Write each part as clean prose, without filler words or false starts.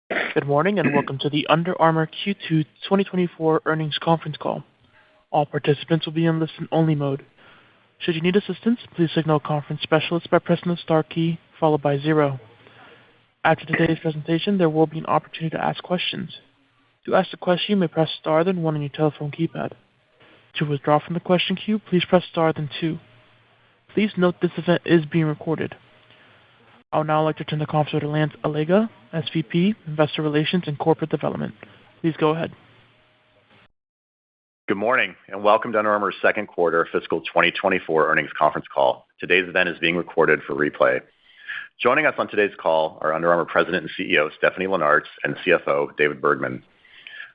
Good morning, and welcome to the Under Armour Q2 2024 earnings conference call. All participants will be in listen-only mode. Should you need assistance, please signal a conference specialist by pressing the star key followed by 0. After today's presentation, there will be an opportunity to ask questions. To ask a question, you may press star then 1 on your telephone keypad. To withdraw from the question queue, please press star then 2. Please note this event is being recorded. I would now like to turn the conference over to Lance Allega, SVP, Investor Relations and Corporate Development. Please go ahead. Good morning, and welcome to Under Armour's second quarter fiscal 2024 earnings conference call. Today's event is being recorded for replay. Joining us on today's call are Under Armour President and CEO, Stephanie Linnartz, and CFO, David Bergman.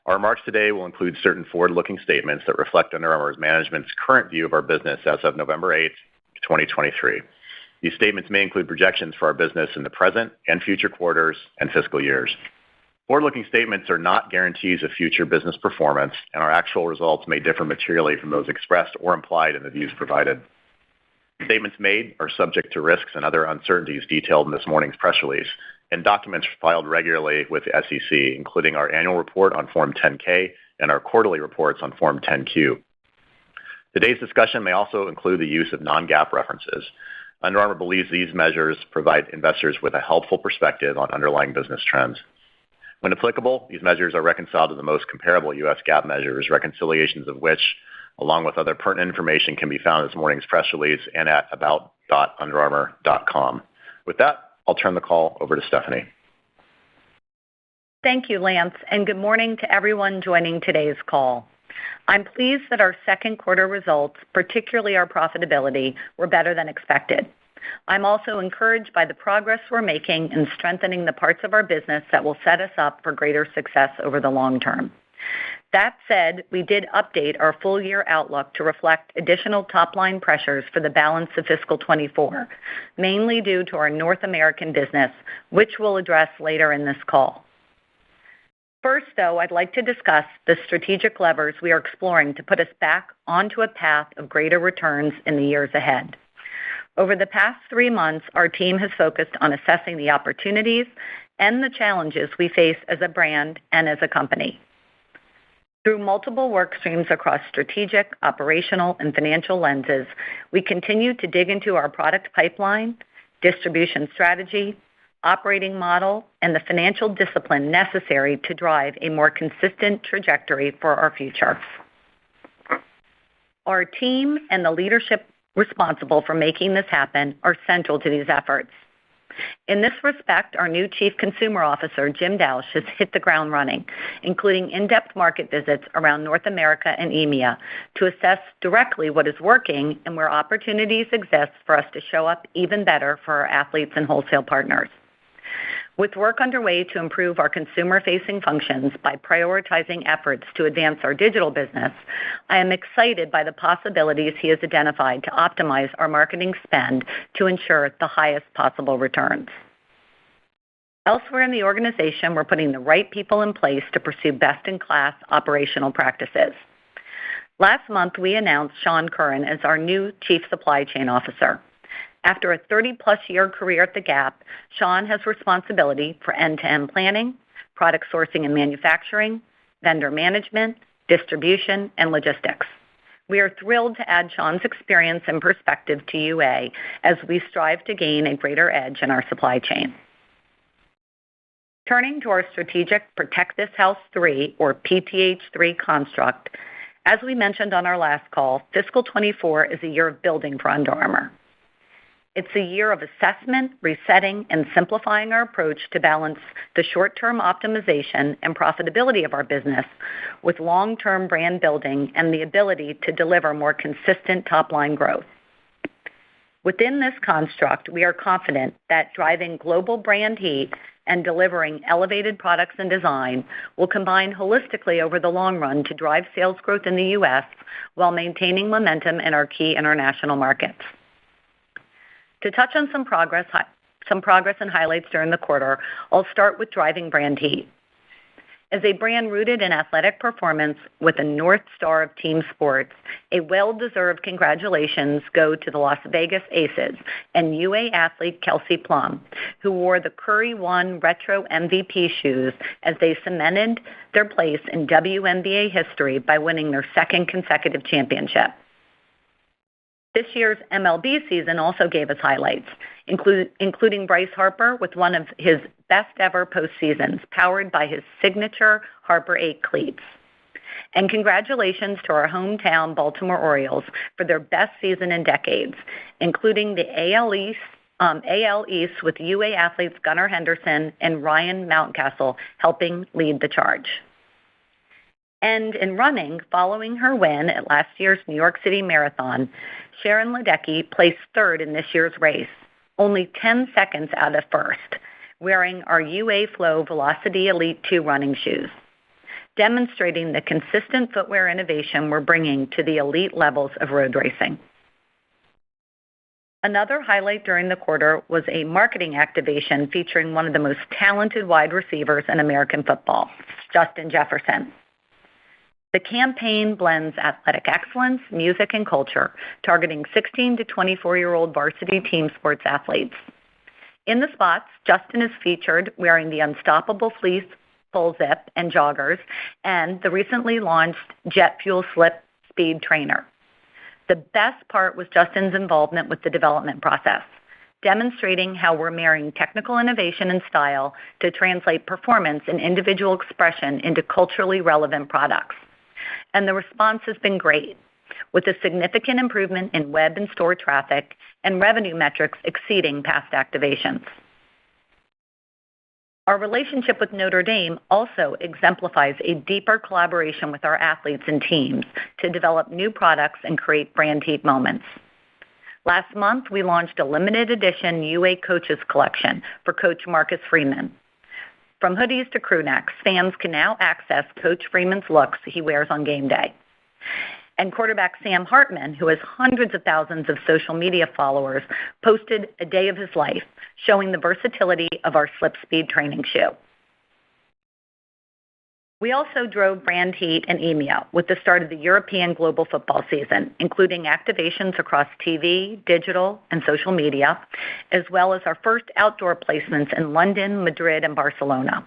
Our remarks today will include certain forward-looking statements that reflect Under Armour's management's current view of our business as of November 8, 2023. These statements may include projections for our business in the present and future quarters and fiscal years. Forward-looking statements are not guarantees of future business performance, and our actual results may differ materially from those expressed or implied in the views provided. Statements made are subject to risks and other uncertainties detailed in this morning's press release and documents filed regularly with the SEC, including our annual report on Form 10-K and our quarterly reports on Form 10-Q. Today's discussion may also include the use of non-GAAP references. Under Armour believes these measures provide investors with a helpful perspective on underlying business trends. When applicable, these measures are reconciled to the most comparable U.S. GAAP measures, reconciliations of which, along with other pertinent information, can be found in this morning's press release and at about.underarmour.com. With that, I'll turn the call over to Stephanie. Thank you, Lance, and good morning to everyone joining today's call. I'm pleased that our second quarter results, particularly our profitability, were better than expected. I'm also encouraged by the progress we're making in strengthening the parts of our business that will set us up for greater success over the long term. That said, we did update our full-year outlook to reflect additional top-line pressures for the balance of fiscal 24, mainly due to our North American business, which we'll address later in this call. First, though, I'd like to discuss the strategic levers we are exploring to put us back onto a path of greater returns in the years ahead. Over the past 3 months, our team has focused on assessing the opportunities and the challenges we face as a brand and as a company. Through multiple work streams across strategic, operational, and financial lenses, we continue to dig into our product pipeline, distribution strategy, operating model, and the financial discipline necessary to drive a more consistent trajectory for our future. Our team and the leadership responsible for making this happen are central to these efforts. In this respect, our new Chief Consumer Officer, Jim Dausch, has hit the ground running, including in-depth market visits around North America and EMEA to assess directly what is working and where opportunities exist for us to show up even better for our athletes and wholesale partners. With work underway to improve our consumer-facing functions by prioritizing efforts to advance our digital business, I am excited by the possibilities he has identified to optimize our marketing spend to ensure the highest possible returns. Elsewhere in the organization, we're putting the right people in place to pursue best-in-class operational practices. Last month, we announced Sean Curran as our new Chief Supply Chain Officer. After a 30-plus year career at The Gap, Sean has responsibility for end-to-end planning, product sourcing and manufacturing, vendor management, distribution, and logistics. We are thrilled to add Sean's experience and perspective to UA as we strive to gain a greater edge in our supply chain. Turning to our strategic Protect This House 3, or PTH3 construct, as we mentioned on our last call, fiscal 24 is a year of building for Under Armour. It's a year of assessment, resetting, and simplifying our approach to balance the short-term optimization and profitability of our business with long-term brand building and the ability to deliver more consistent top-line growth. Within this construct, we are confident that driving global brand heat and delivering elevated products and design will combine holistically over the long run to drive sales growth in the U.S. while maintaining momentum in our key international markets. To touch on some progress and highlights during the quarter, I'll start with driving brand heat. As a brand rooted in athletic performance with a North Star of team sports, a well-deserved congratulations go to the Las Vegas Aces and UA athlete Kelsey Plum, who wore the Curry 1 Retro MVP shoes as they cemented their place in WNBA history by winning their second consecutive championship. This year's MLB season also gave us highlights, including Bryce Harper with one of his best-ever postseasons, powered by his signature Harper 8 cleats. And congratulations to our hometown Baltimore Orioles for their best season in decades, including the AL East with UA athletes Gunnar Henderson and Ryan Mountcastle helping lead the charge. And in running, following her win at last year's New York City Marathon, Sharon Ledecky placed third in this year's race, only 10 seconds out of first, wearing our UA Flow Velocity Elite 2 running shoes, demonstrating the consistent footwear innovation we're bringing to the elite levels of road racing. Another highlight during the quarter was a marketing activation featuring one of the most talented wide receivers in American football, Justin Jefferson. The campaign blends athletic excellence, music, and culture, targeting 16 to 24-year-old varsity team sports athletes. In the spots, Justin is featured wearing the Unstoppable Fleece full zip and joggers and the recently launched Jet Fuel Slip Speed Trainer. The best part was Justin's involvement with the development process, demonstrating how we're marrying technical innovation and style to translate performance and individual expression into culturally relevant products. And the response has been great, with a significant improvement in web and store traffic and revenue metrics exceeding past activations. Our relationship with Notre Dame also exemplifies a deeper collaboration with our athletes and teams to develop new products and create brand heat moments. Last month, we launched a limited edition UA Coaches collection for Coach Marcus Freeman. From hoodies to crew necks, fans can now access Coach Freeman's looks he wears on game day. And quarterback Sam Hartman, who has hundreds of thousands of social media followers, posted a day of his life, showing the versatility of our Slip Speed training shoe. We also drove brand heat in EMEA with the start of the European global football season, including activations across TV, digital, and social media, as well as our first outdoor placements in London, Madrid, and Barcelona.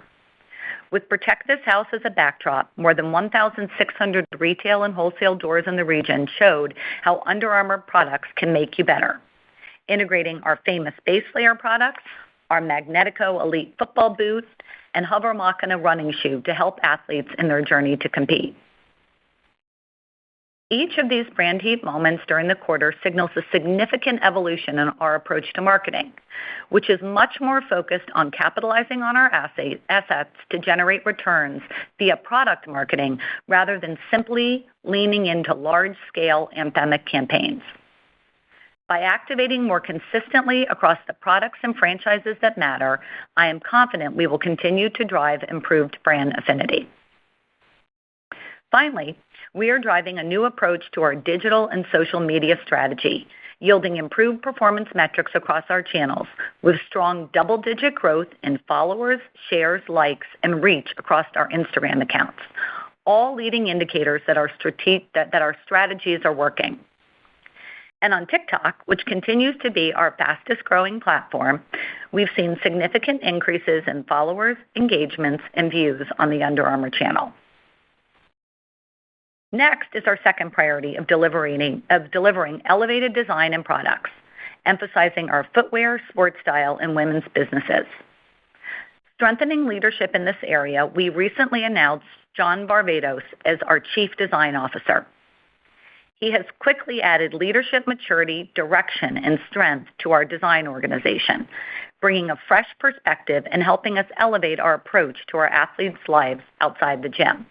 With Protect This House as a backdrop, more than 1,600 retail and wholesale doors in the region showed how Under Armour products can make you better, integrating our famous base layer products, our Magnetico Elite football boot, and Hover Machina running shoe to help athletes in their journey to compete. Each of these brand heat moments during the quarter signals a significant evolution in our approach to marketing, which is much more focused on capitalizing on our assets to generate returns via product marketing rather than simply leaning into large-scale anthemic campaigns. By activating more consistently across the products and franchises that matter, I am confident we will continue to drive improved brand affinity. Finally, we are driving a new approach to our digital and social media strategy, yielding improved performance metrics across our channels, with strong double-digit growth in followers, shares, likes, and reach across our Instagram accounts, all leading indicators that our strategies are working. And on TikTok, which continues to be our fastest-growing platform, we've seen significant increases in followers, engagements, and views on the Under Armour channel. Next is our second priority of delivering elevated design and products, emphasizing our footwear, sports style, and women's businesses. Strengthening leadership in this area, we recently announced John Barbados as our Chief Design Officer. He has quickly added leadership maturity, direction, and strength to our design organization, bringing a fresh perspective and helping us elevate our approach to our athletes' lives outside the gym.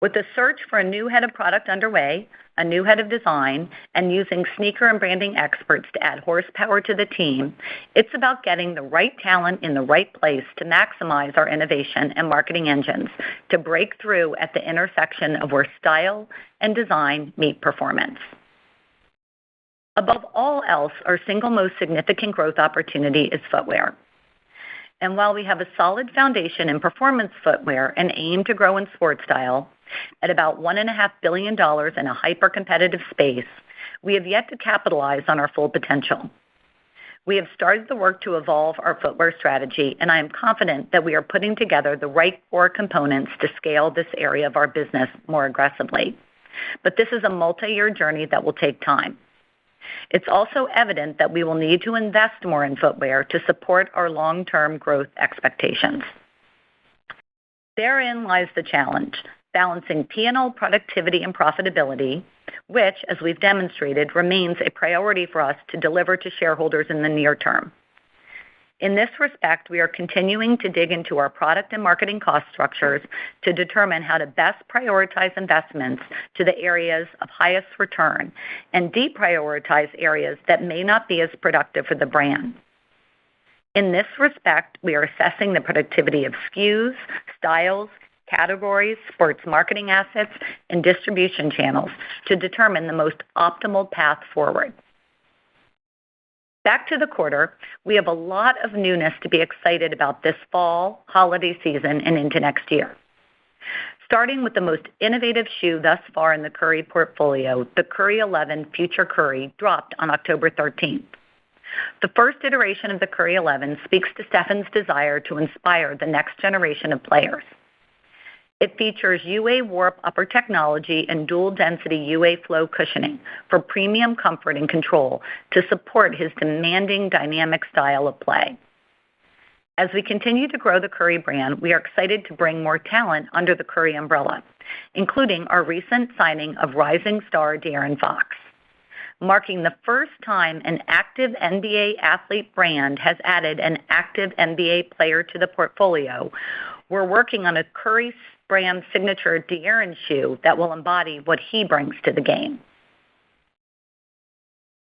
With the search for a new head of product underway, a new head of design, and using sneaker and branding experts to add horsepower to the team, it's about getting the right talent in the right place to maximize our innovation and marketing engines to break through at the intersection of where style and design meet performance. Above all else, our single most significant growth opportunity is footwear. And while we have a solid foundation in performance footwear and aim to grow in sport style, at about $1.5 billion in a hyper-competitive space, we have yet to capitalize on our full potential. We have started the work to evolve our footwear strategy, and I am confident that we are putting together the right core components to scale this area of our business more aggressively. But this is a multi-year journey that will take time. It's also evident that we will need to invest more in footwear to support our long-term growth expectations. Therein lies the challenge, balancing P&L productivity and profitability, which, as we've demonstrated, remains a priority for us to deliver to shareholders in the near term. In this respect, we are continuing to dig into our product and marketing cost structures to determine how to best prioritize investments to the areas of highest return and deprioritize areas that may not be as productive for the brand. In this respect, we are assessing the productivity of SKUs, styles, categories, sports marketing assets, and distribution channels to determine the most optimal path forward. Back to the quarter, we have a lot of newness to be excited about this fall, holiday season, and into next year. Starting with the most innovative shoe thus far in the Curry portfolio, the Curry 11 Future Curry dropped on October 13th. The first iteration of the Curry 11 speaks to Stefan's desire to inspire the next generation of players. It features UA Warp upper technology and dual-density UA Flow cushioning for premium comfort and control to support his demanding dynamic style of play. As we continue to grow the Curry brand, we are excited to bring more talent under the Curry umbrella, including our recent signing of rising star De'Aaron Fox. Marking the first time an active NBA athlete brand has added an active NBA player to the portfolio, we're working on a Curry brand signature De'Aaron shoe that will embody what he brings to the game.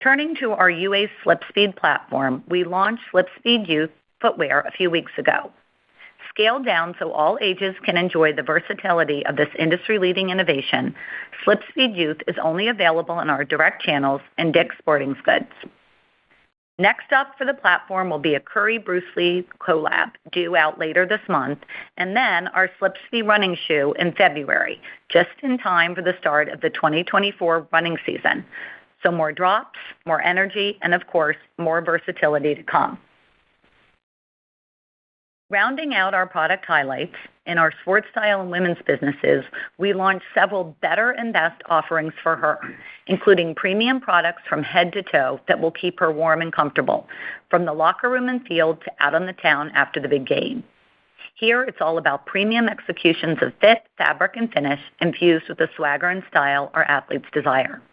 Turning to our UA SlipSpeed platform, we launched SlipSpeed Youth footwear a few weeks ago. Scaled down so all ages can enjoy the versatility of this industry-leading innovation, SlipSpeed Youth is only available in our direct channels and Dick's Sporting Goods. Next up for the platform will be a Curry-Bruce Lee collab due out later this month, and then our SlipSpeed running shoe in February, just in time for the start of the 2024 running season. So more drops, more energy, and of course, more versatility to come. Rounding out our product highlights, in our sports style and women's businesses, we launched several better and best offerings for her, including premium products from head to toe that will keep her warm and comfortable, from the locker room and field to out on the town after the big game. Here, it's all about premium executions of fit, fabric, and finish infused with the swagger and style our athletes desire.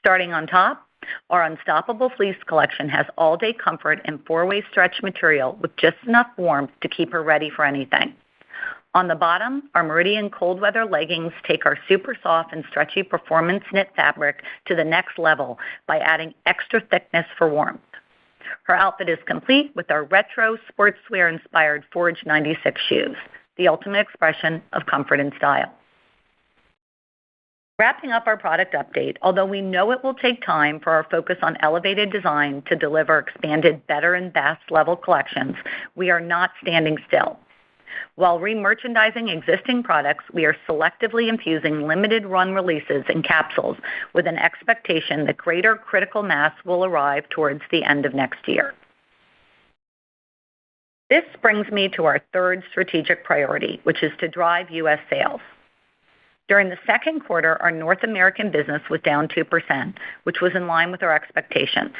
Starting on top, our Unstoppable Fleece collection has all-day comfort and four-way stretch material with just enough warmth to keep her ready for anything. On the bottom, our Meridian cold weather leggings take our super soft and stretchy performance knit fabric to the next level by adding extra thickness for warmth. Her outfit is complete with our retro sportswear-inspired Forge 96 shoes, the ultimate expression of comfort and style. Wrapping up our product update, although we know it will take time for our focus on elevated design to deliver expanded better and best level collections, we are not standing still. While re-merchandising existing products, we are selectively infusing limited run releases in capsules with an expectation that greater critical mass will arrive towards the end of next year. This brings me to our third strategic priority, which is to drive U.S. sales. During the second quarter, our North American business was down 2%, which was in line with our expectations.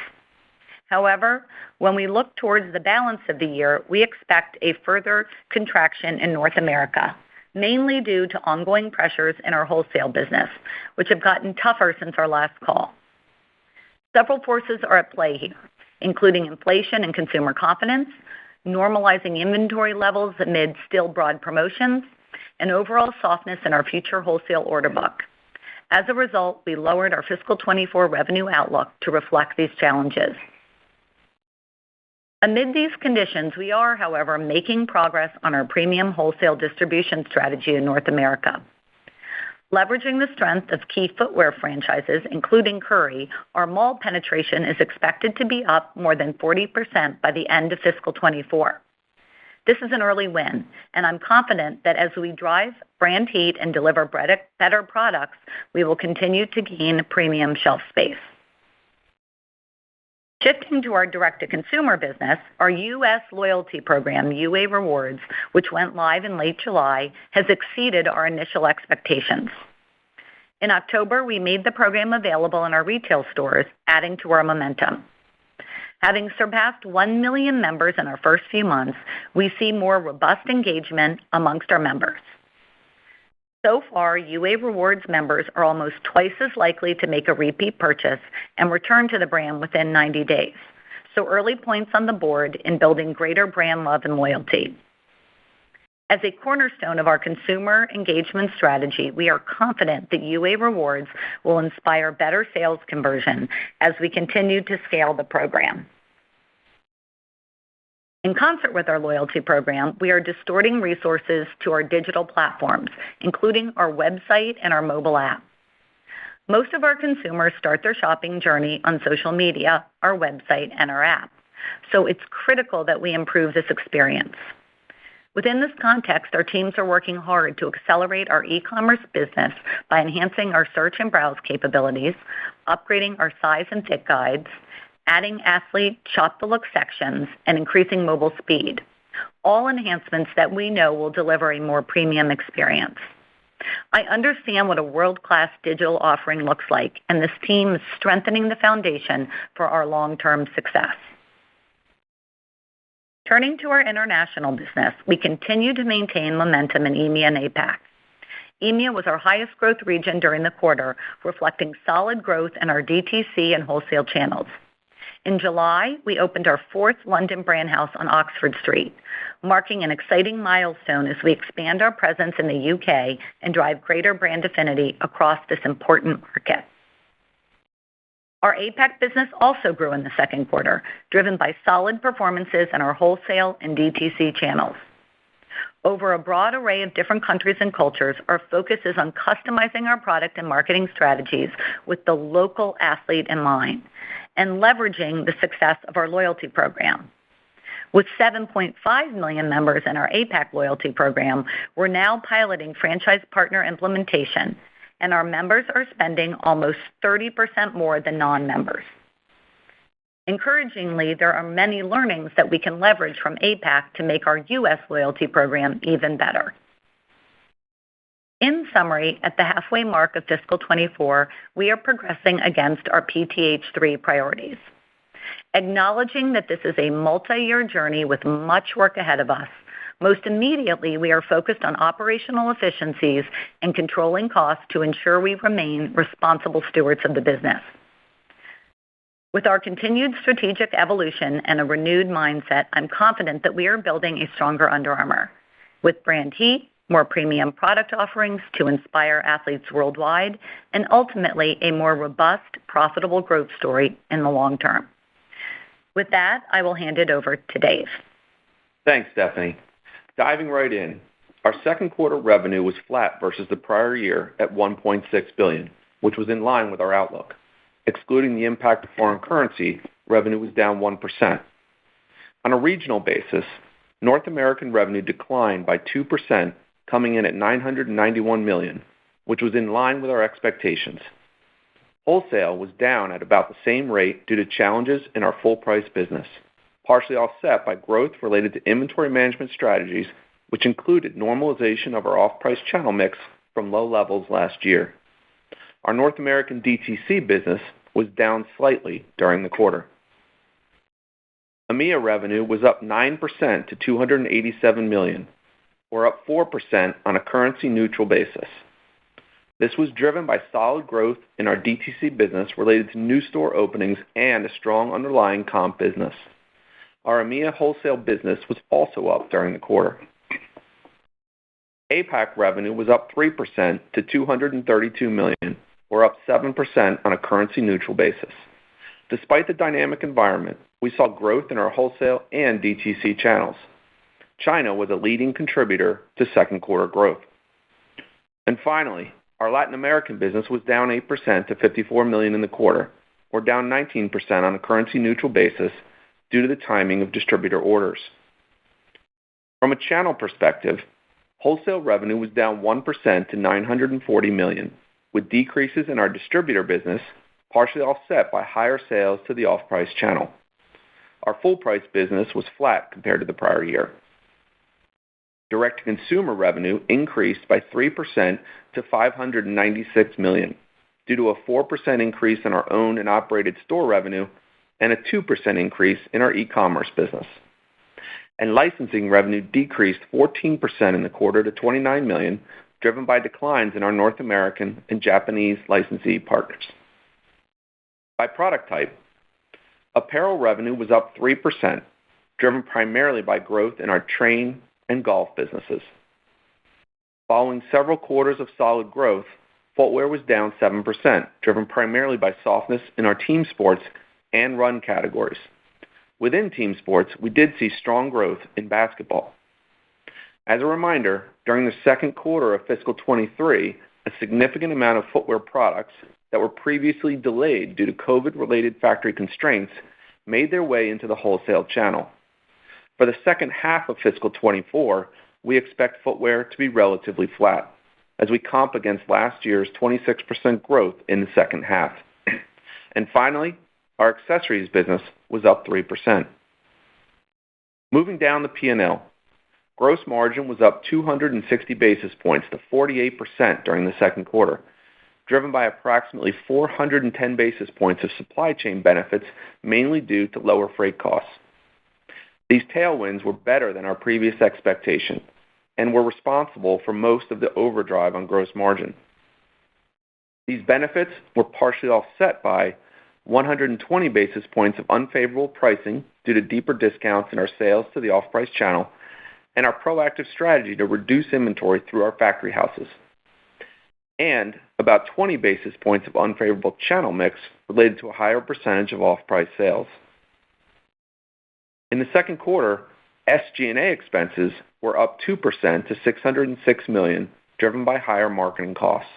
However, when we look towards the balance of the year, we expect a further contraction in North America, mainly due to ongoing pressures in our wholesale business, which have gotten tougher since our last call. Several forces are at play here, including inflation and consumer confidence, normalizing inventory levels amid still broad promotions, and overall softness in our future wholesale order book. As a result, we lowered our fiscal 24 revenue outlook to reflect these challenges. Amid these conditions, we are, however, making progress on our premium wholesale distribution strategy in North America. Leveraging the strength of key footwear franchises, including Curry, our mall penetration is expected to be up more than 40% by the end of fiscal 24. This is an early win, and I'm confident that as we drive brand heat and deliver better products, we will continue to gain premium shelf space. Shifting to our direct-to-consumer business, our U.S. loyalty program, UA Rewards, which went live in late July, has exceeded our initial expectations. In October, we made the program available in our retail stores, adding to our momentum. Having surpassed 1 million members in our first few months, we see more robust engagement amongst our members. So far, UA Rewards members are almost twice as likely to make a repeat purchase and return to the brand within 90 days. So early points on the board in building greater brand love and loyalty. As a cornerstone of our consumer engagement strategy, we are confident that UA Rewards will inspire better sales conversion as we continue to scale the program. In concert with our loyalty program, we are distorting resources to our digital platforms, including our website and our mobile app. Most of our consumers start their shopping journey on social media, our website, and our app, so it's critical that we improve this experience. Within this context, our teams are working hard to accelerate our e-commerce business by enhancing our search and browse capabilities, upgrading our size and fit guides, adding athlete shop-the-look sections, and increasing mobile speed, all enhancements that we know will deliver a more premium experience. I understand what a world-class digital offering looks like, and this team is strengthening the foundation for our long-term success. Turning to our international business, we continue to maintain momentum in EMEA and APAC. EMEA was our highest growth region during the quarter, reflecting solid growth in our DTC and wholesale channels. In July, we opened our 4th London brand house on Oxford Street, marking an exciting milestone as we expand our presence in the UK and drive greater brand affinity across this important market. Our APAC business also grew in the second quarter, driven by solid performances in our wholesale and DTC channels. Over a broad array of different countries and cultures, our focus is on customizing our product and marketing strategies with the local athlete in mind and leveraging the success of our loyalty program. With 7.5 million members in our APAC loyalty program, we're now piloting franchise partner implementation, and our members are spending almost 30% more than non-members. Encouragingly, there are many learnings that we can leverage from APAC to make our U.S. loyalty program even better. In summary, at the halfway mark of fiscal 24, we are progressing against our PTH3 priorities. Acknowledging that this is a multi-year journey with much work ahead of us, most immediately we are focused on operational efficiencies and controlling costs to ensure we remain responsible stewards of the business. With our continued strategic evolution and a renewed mindset, I'm confident that we are building a stronger Under Armour, with brand heat, more premium product offerings to inspire athletes worldwide, and ultimately a more robust, profitable growth story in the long term. With that, I will hand it over to Dave. Thanks, Stephanie. Diving right in, our second quarter revenue was flat versus the prior year at $1.6 billion, which was in line with our outlook. Excluding the impact of foreign currency, revenue was down 1%. On a regional basis, North American revenue declined by 2%, coming in at $991 million, which was in line with our expectations. Wholesale was down at about the same rate due to challenges in our full-price business, partially offset by growth related to inventory management strategies, which included normalization of our off-price channel mix from low levels last year. Our North American DTC business was down slightly during the quarter. EMEA revenue was up 9% to $287 million, or up 4% on a currency-neutral basis. This was driven by solid growth in our DTC business related to new store openings and a strong underlying comp business. Our EMEA wholesale business was also up during the quarter. APAC revenue was up 3% to $232 million, or up 7% on a currency-neutral basis. Despite the dynamic environment, we saw growth in our wholesale and DTC channels. China was a leading contributor to second quarter growth. And finally, our Latin American business was down 8% to $54 million in the quarter, or down 19% on a currency-neutral basis due to the timing of distributor orders. From a channel perspective, wholesale revenue was down 1% to $940 million, with decreases in our distributor business partially offset by higher sales to the off-price channel. Our full-price business was flat compared to the prior year. Direct-to-consumer revenue increased by 3% to $596 million due to a 4% increase in our owned and operated store revenue and a 2% increase in our e-commerce business. And licensing revenue decreased 14% in the quarter to $29 million, driven by declines in our North American and Japanese licensee partners. By product type, apparel revenue was up 3%, driven primarily by growth in our train and golf businesses. Following several quarters of solid growth, footwear was down 7%, driven primarily by softness in our team sports and run categories. Within team sports, we did see strong growth in basketball. As a reminder, during the second quarter of fiscal 23, a significant amount of footwear products that were previously delayed due to COVID-related factory constraints made their way into the wholesale channel. For the second half of fiscal 24, we expect footwear to be relatively flat as we comp against last year's 26% growth in the second half. And finally, our accessories business was up 3%. Moving down the P&L, gross margin was up 260 basis points to 48% during the second quarter, driven by approximately 410 basis points of supply chain benefits, mainly due to lower freight costs. These tailwinds were better than our previous expectation and were responsible for most of the overdrive on gross margin. These benefits were partially offset by 120 basis points of unfavorable pricing due to deeper discounts in our sales to the off-price channel and our proactive strategy to reduce inventory through our factory houses, and about 20 basis points of unfavorable channel mix related to a higher percentage of off-price sales. In the second quarter, SG&A expenses were up 2% to $606 million, driven by higher marketing costs.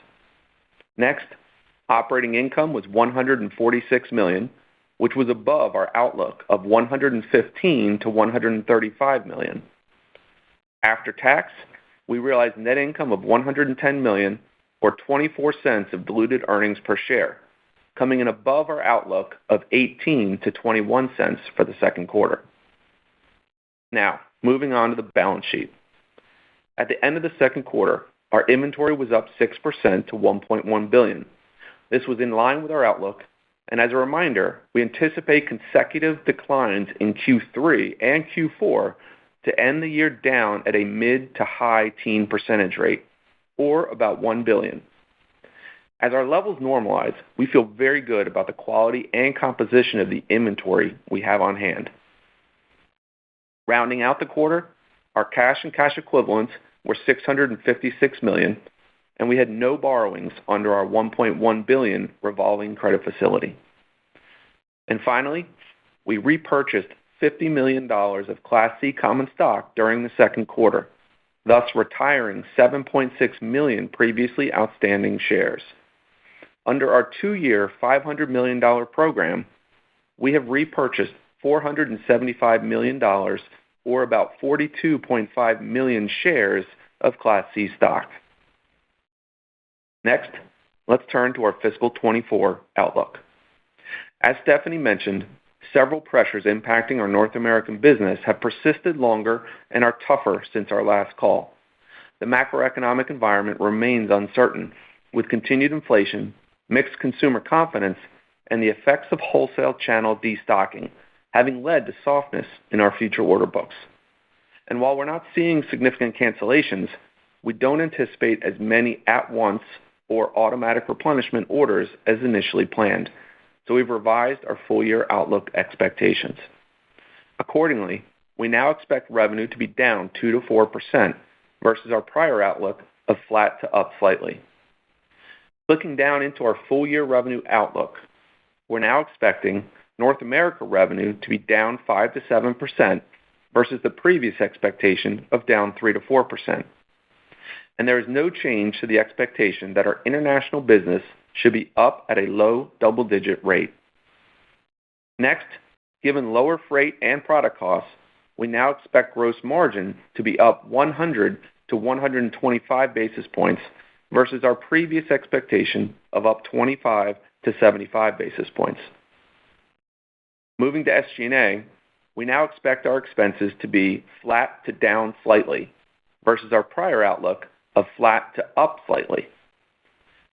Next, operating income was $146 million, which was above our outlook of $115 to $135 million. After tax, we realized net income of $110 million, or 24 cents of diluted earnings per share, coming in above our outlook of 18 to 21 cents for the second quarter. Now, moving on to the balance sheet. At the end of the second quarter, our inventory was up 6% to $1.1 billion. This was in line with our outlook, and as a reminder, we anticipate consecutive declines in Q3 and Q4 to end the year down at a mid to high teen percentage rate, or about $1 billion. As our levels normalize, we feel very good about the quality and composition of the inventory we have on hand. Rounding out the quarter, our cash and cash equivalents were $656 million, and we had no borrowings under our $1.1 billion revolving credit facility. And finally, we repurchased $50 million of Class C common stock during the second quarter, thus retiring 7.6 million previously outstanding shares. Under our 2-year, $500 million program, we have repurchased $475 million, or about 42.5 million shares of Class C stock. Next, let's turn to our fiscal 24 outlook. As Stephanie mentioned, several pressures impacting our North American business have persisted longer and are tougher since our last call. The macroeconomic environment remains uncertain, with continued inflation, mixed consumer confidence, and the effects of wholesale channel destocking, having led to softness in our future order books. And while we're not seeing significant cancellations, we don't anticipate as many at-once or automatic replenishment orders as initially planned, so we've revised our full-year outlook expectations. Accordingly, we now expect revenue to be down 2 to 4% versus our prior outlook of flat to up slightly. Looking down into our full-year revenue outlook, we're now expecting North America revenue to be down 5 to 7% versus the previous expectation of down 3 to 4%. And there is no change to the expectation that our international business should be up at a low double-digit rate. Next, given lower freight and product costs, we now expect gross margin to be up 100 to 125 basis points versus our previous expectation of up 25 to 75 basis points. Moving to SG&A, we now expect our expenses to be flat to down slightly versus our prior outlook of flat to up slightly.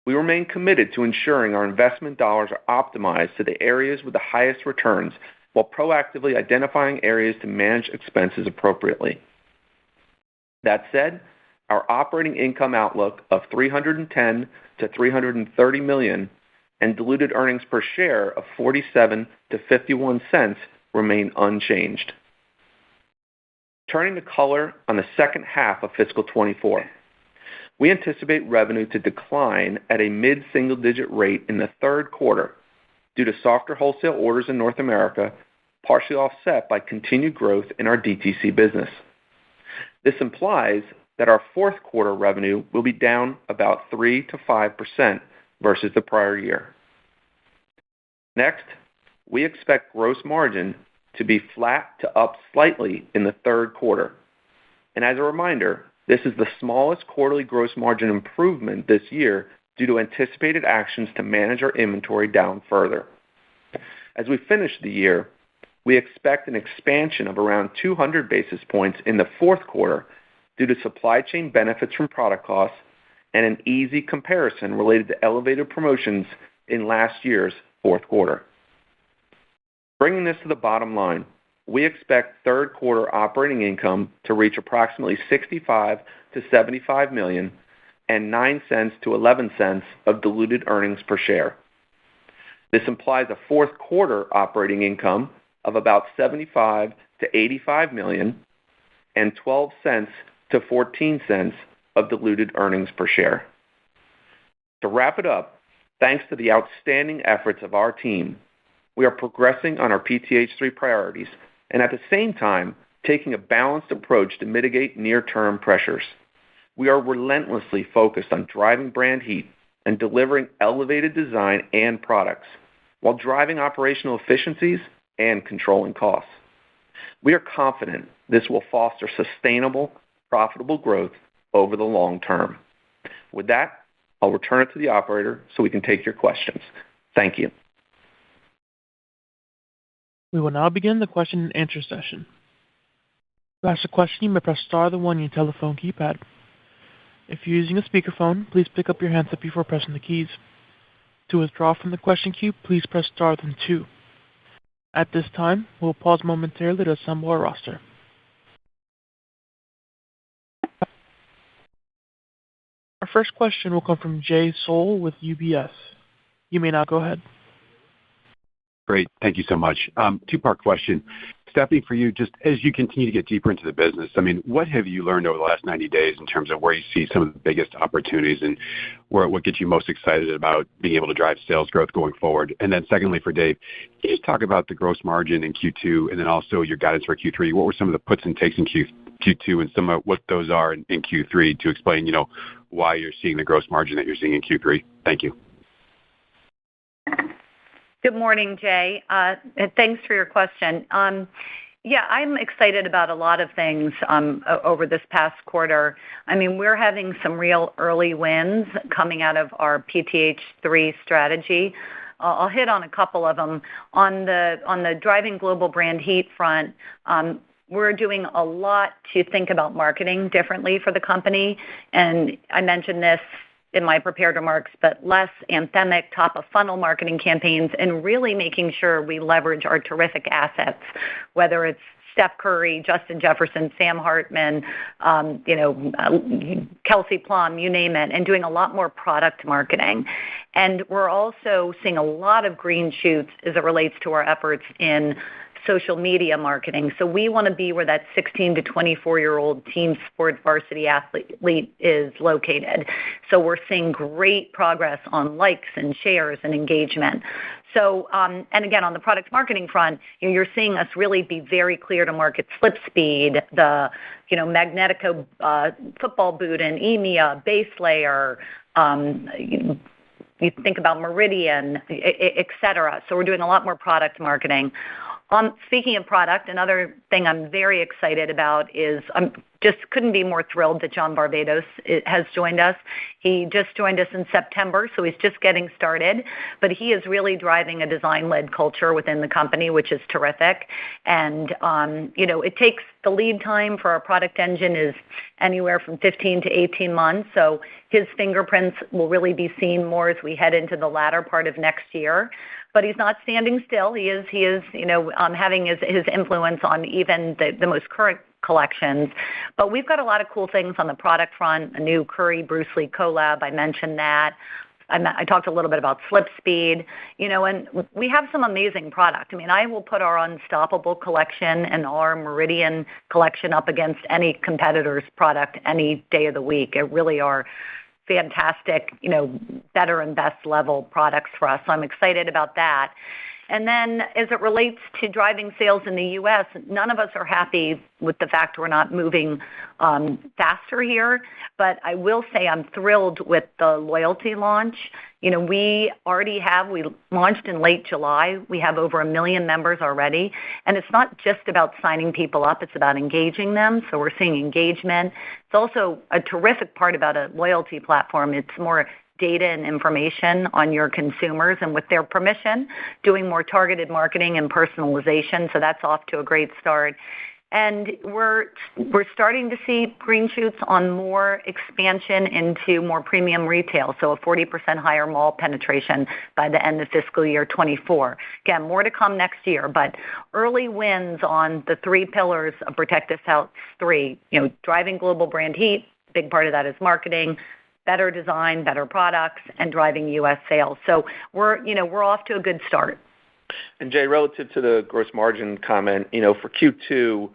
We remain committed to ensuring our investment dollars are optimized to the areas with the highest returns while proactively identifying areas to manage expenses appropriately. That said, our operating income outlook of $310 to $330 million and diluted earnings per share of 47 to 51 cents remain unchanged. Turning to color on the second half of fiscal 24, we anticipate revenue to decline at a mid-single-digit rate in the third quarter due to softer wholesale orders in North America, partially offset by continued growth in our DTC business. This implies that our fourth quarter revenue will be down about 3 to 5% versus the prior year. Next, we expect gross margin to be flat to up slightly in the third quarter. And as a reminder, this is the smallest quarterly gross margin improvement this year due to anticipated actions to manage our inventory down further. As we finish the year, we expect an expansion of around 200 basis points in the fourth quarter due to supply chain benefits from product costs and an easy comparison related to elevated promotions in last year's fourth quarter. Bringing this to the bottom line, we expect third quarter operating income to reach approximately $65 to $75 million and 9 cents to 11 cents of diluted earnings per share. This implies a fourth quarter operating income of about $75 to $85 million and 12 cents to 14 cents of diluted earnings per share. To wrap it up, thanks to the outstanding efforts of our team, we are progressing on our PTH3 priorities and at the same time taking a balanced approach to mitigate near-term pressures. We are relentlessly focused on driving brand heat and delivering elevated design and products while driving operational efficiencies and controlling costs. We are confident this will foster sustainable, profitable growth over the long term. With that, I'll return it to the operator so we can take your questions. Thank you. We will now begin the question and answer session. To ask a question, you may press star then 1 on your telephone keypad. If you're using a speakerphone, please pick up your handset before pressing the keys. To withdraw from the question queue, please press star then 2. At this time, we'll pause momentarily to assemble our roster. Our first question will come from Jay Sole with UBS. You may now go ahead. Great. Thank you so much. Two-part question. Stephanie, for you, just as you continue to get deeper into the business, I mean, what have you learned over the last 90 days in terms of where you see some of the biggest opportunities and what gets you most excited about being able to drive sales growth going forward? And then secondly, for Dave, can you just talk about the gross margin in Q2 and then also your guidance for Q3? What were some of the puts and takes in Q2 and some of what those are in Q3 to explain, why you're seeing the gross margin that you're seeing in Q3? Thank you. Good morning, Jay. Thanks for your question. Yeah, I'm excited about a lot of things over this past quarter. I mean, we're having some real early wins coming out of our PTH3 strategy. I'll hit on a couple of them. On the driving global brand heat front, we're doing a lot to think about marketing differently for the company. And I mentioned this in my prepared remarks, but less anthemic top-of-funnel marketing campaigns and really making sure we leverage our terrific assets, whether it's Steph Curry, Justin Jefferson, Sam Hartman, Kelsey Plum, you name it, and doing a lot more product marketing. And we're also seeing a lot of green shoots as it relates to our efforts in social media marketing. So we want to be where that 16 to 24-year-old team sport varsity athlete is located. So we're seeing great progress on likes and shares and engagement. So, and again, on the product marketing front, you're seeing us really be very clear to market SlipSpeed, the Magnetico football boot and EMEA base layer. You think about Meridian, et cetera. So we're doing a lot more product marketing. Speaking of product, another thing I'm very excited about is just couldn't be more thrilled that John Barbados has joined us. He just joined us in September, so he's just getting started, but he is really driving a design-led culture within the company, which is terrific. And, it takes the lead time for our product engine is anywhere from 15 to 18 months, so his fingerprints will really be seen more as we head into the latter part of next year. But he's not standing still. He is having his influence on even the most current collections. But we've got a lot of cool things on the product front, a new Curry Bruce Lee collab, I mentioned that. I talked a little bit about Slip Speed, and we have some amazing product. I mean, I will put our Unstoppable collection and our Meridian collection up against any competitor's product any day of the week. It really are fantastic, better and best level products for us. So I'm excited about that. And then as it relates to driving sales in the U.S., none of us are happy with the fact we're not moving faster here. But I will say I'm thrilled with the loyalty launch. We launched in late July. We have over 1 million members already. And it's not just about signing people up. It's about engaging them. So we're seeing engagement. It's also a terrific part about a loyalty platform. It's more data and information on your consumers, and with their permission, doing more targeted marketing and personalization. So that's off to a great start. And we're starting to see green shoots on more expansion into more premium retail, so a 40% higher mall penetration by the end of fiscal year 24. Again, more to come next year, but early wins on the 3 pillars of Protect This House 3, driving global brand heat, big part of that is marketing, better design, better products, and driving U.S. sales. So we're off to a good start. And Jay, relative to the gross margin comment, for Q2,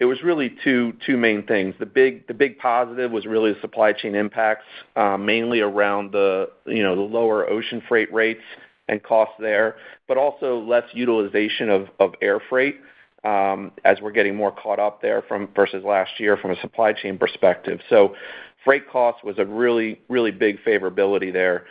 it was really two main things. The big positive was really the supply chain impacts, mainly around the lower ocean freight rates and costs there, but also less utilization of air freight as we're getting more caught up there versus last year from a supply chain perspective. So freight costs was a really, really big favorability there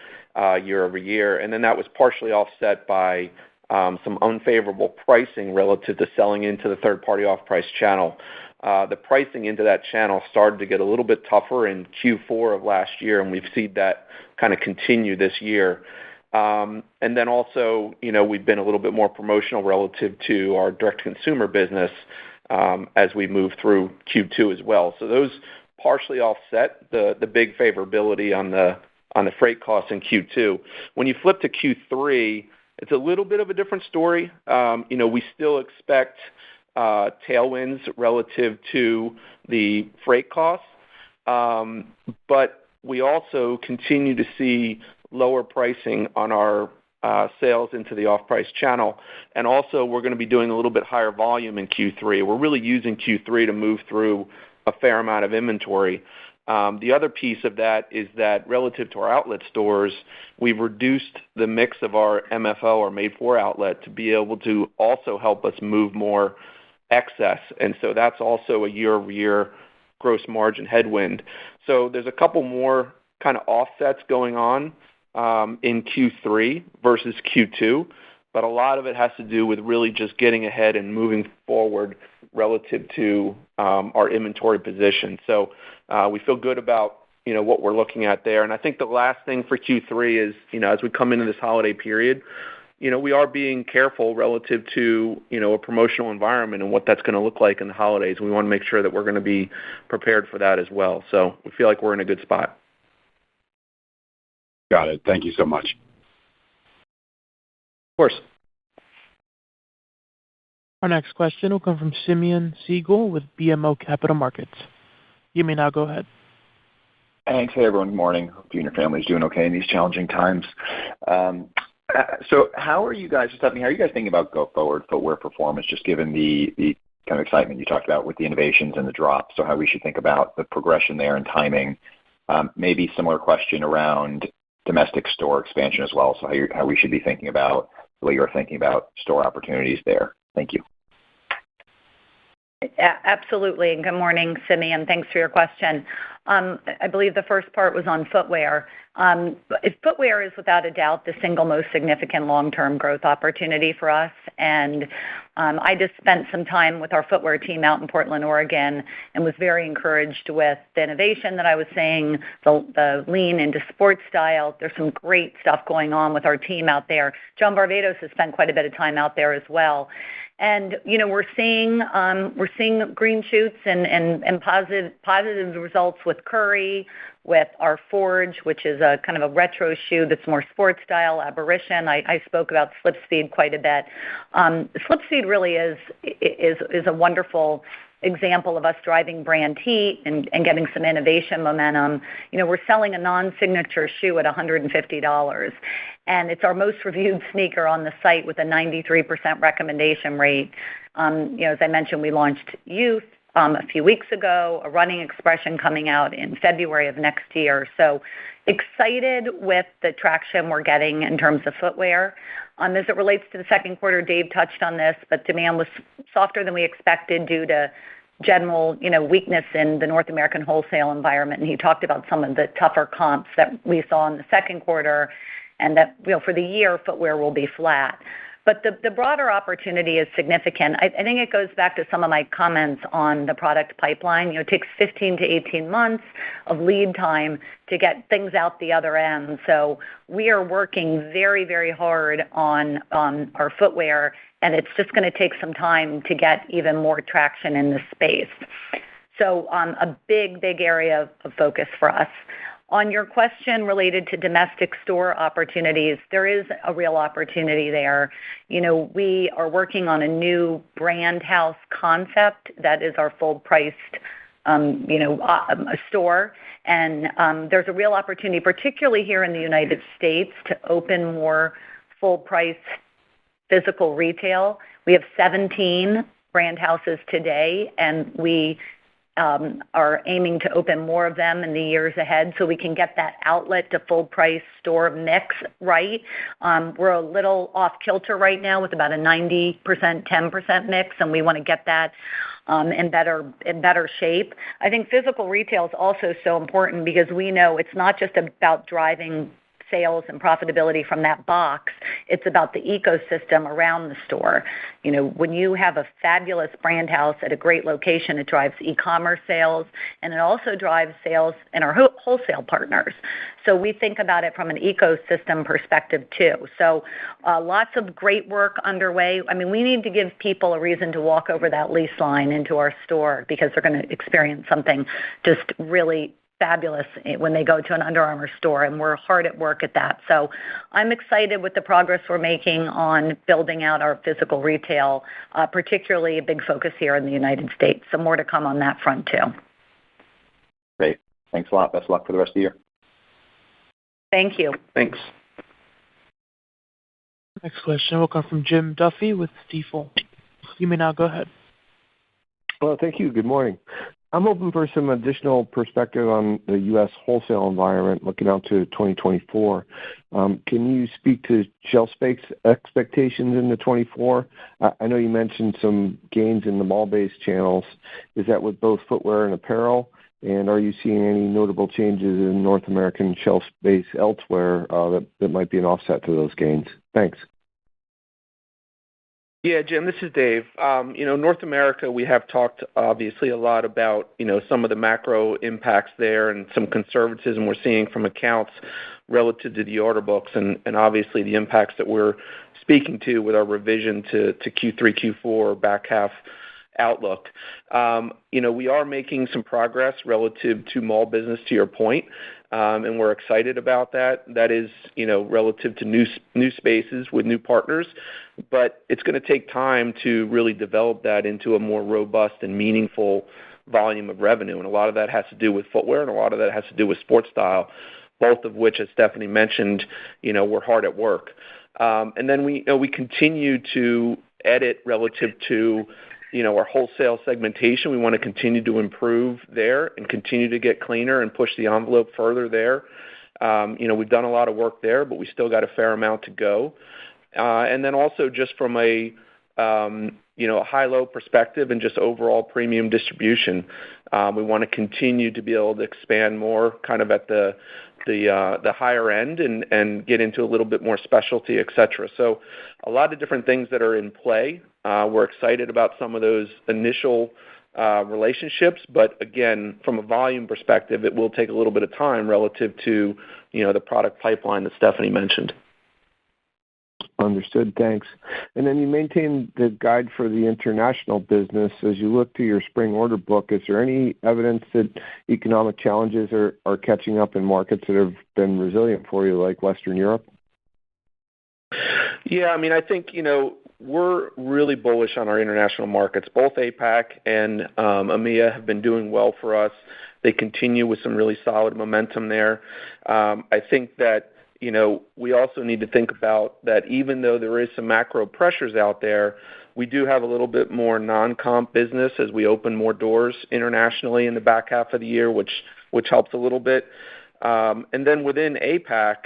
year over year, and then that was partially offset by some unfavorable pricing relative to selling into the third-party off-price channel. The pricing into that channel started to get a little bit tougher in Q4 of last year, and we've seen that kind of continue this year. And then also, we've been a little bit more promotional relative to our direct-to-consumer business as we move through Q2 as well. So those partially offset the big favorability on the freight costs in Q2. When you flip to Q3, it's a little bit of a different story. We still expect tailwinds relative to the freight costs, but we also continue to see lower pricing on our sales into the off-price channel. And also, we're going to be doing a little bit higher volume in Q3. We're really using Q3 to move through a fair amount of inventory. The other piece of that is that relative to our outlet stores, we've reduced the mix of our MFO or made-for outlet to be able to also help us move more excess. And so that's also a year-over-year gross margin headwind. So there's a couple more kind of offsets going on in Q3 versus Q2, but a lot of it has to do with really just getting ahead and moving forward relative to our inventory position. So we feel good about what we're looking at there. And I think the last thing for Q3 is, as we come into this holiday period, we are being careful relative to a promotional environment and what that's going to look like in the holidays. We want to make sure that we're going to be prepared for that as well. So we feel like we're in a good spot. Got it. Thank you so much. Of course. Our next question will come from Simeon Siegel with BMO Capital Markets. You may now go ahead. Thanks. Hey, everyone. Good morning. Hope you and your family is doing okay in these challenging times. So how are you guys, Stephanie, how are you guys thinking about go-forward footwear performance, just given the kind of excitement you talked about with the innovations and the drop? So how we should think about the progression there and timing. Maybe similar question around domestic store expansion as well. So how we should be thinking about the way you're thinking about store opportunities there. Thank you. Absolutely. And good morning, Simeon. Thanks for your question. I believe the first part was on footwear. Footwear is without a doubt the single most significant long-term growth opportunity for us. And I just spent some time with our footwear team out in Portland, Oregon, and was very encouraged with the innovation that I was seeing, the lean into sports style. There's some great stuff going on with our team out there. John Barbados has spent quite a bit of time out there as well. And we're seeing green shoots and positive results with Curry, with our Forge, which is a kind of a retro shoe that's more sports style. Aberration, I spoke about SlipSpeed quite a bit. SlipSpeed really is a wonderful example of us driving brand heat and getting some innovation momentum. We're selling a non-signature shoe at $150, and it's our most reviewed sneaker on the site with a 93% recommendation rate. As I mentioned, we launched Youth a few weeks ago, a running expression coming out in February of next year. So excited with the traction we're getting in terms of footwear. As it relates to the second quarter, Dave touched on this, but demand was softer than we expected due to general, weakness in the North American wholesale environment. And he talked about some of the tougher comps that we saw in the second quarter, and that, for the year, footwear will be flat. But the broader opportunity is significant. I think it goes back to some of my comments on the product pipeline. It takes 15 to 18 months of lead time to get things out the other end. So we are working very, very hard on our footwear, and it's just going to take some time to get even more traction in this space. So a big, big area of focus for us. On your question related to domestic store opportunities, there is a real opportunity there. We are working on a new brand house concept that is our full-priced, store. And there's a real opportunity, particularly here in the United States, to open more full-price physical retail. We have 17 brand houses today, and we are aiming to open more of them in the years ahead so we can get that outlet to full price store mix right. We're a little off kilter right now with about a 90%, 10% mix, and we want to get that in better shape. I think physical retail is also so important because we know it's not just about driving sales and profitability from that box. It's about the ecosystem around the store. When you have a fabulous brand house at a great location, it drives e-commerce sales, and it also drives sales in our wholesale partners. So we think about it from an ecosystem perspective too. So lots of great work underway. We need to give people a reason to walk over that lease line into our store because they're going to experience something just really fabulous when they go to an Under Armour store, and we're hard at work at that. So I'm excited with the progress we're making on building out our physical retail, particularly a big focus here in the United States. So more to come on that front too. Great. Thanks a lot. Best of luck for the rest of the year. Thank you. Thanks. Next question will come from Jim Duffy with Stifel. You may now go ahead. Well, thank you. Good morning. I'm hoping for some additional perspective on the U.S. wholesale environment looking out to 2024. Can you speak to shelf space expectations into 24? I know you mentioned some gains in the mall-based channels. Is that with both footwear and apparel? And are you seeing any notable changes in North American shelf space elsewhere that might be an offset to those gains? Thanks. Yeah, Jim, this is Dave. North America, we have talked obviously a lot about, some of the macro impacts there and some conservatism we're seeing from accounts relative to the order books and obviously the impacts that we're speaking to with our revision to Q3, Q4 back half outlook. We are making some progress relative to mall business, to your point, and we're excited about that. That is, relative to new spaces with new partners, but it's going to take time to really develop that into a more robust and meaningful volume of revenue. And a lot of that has to do with footwear, and a lot of that has to do with sports style, both of which, as Stephanie mentioned, we're hard at work. And then we continue to edit relative to our wholesale segmentation. We want to continue to improve there and continue to get cleaner and push the envelope further there. We've done a lot of work there, but we still got a fair amount to go. And then also just from a high-low perspective and just overall premium distribution, We want to continue to be able to expand more kind of at the higher end and get into a little bit more specialty, et cetera. So a lot of different things that are in play. We're excited about some of those initial relationships, but again, from a volume perspective, it will take a little bit of time relative to, the product pipeline that Stephanie mentioned. Understood. Thanks. And then you maintain the guide for the international business. As you look to your spring order book, is there any evidence that economic challenges are catching up in markets that have been resilient for you, like Western Europe? Yeah, I think, we're really bullish on our international markets. Both APAC and EMEA have been doing well for us. They continue with some really solid momentum there. I think that, we also need to think about that even though there is some macro pressures out there, we do have a little bit more non-comp business as we open more doors internationally in the back half of the year, which helps a little bit. And then within APAC,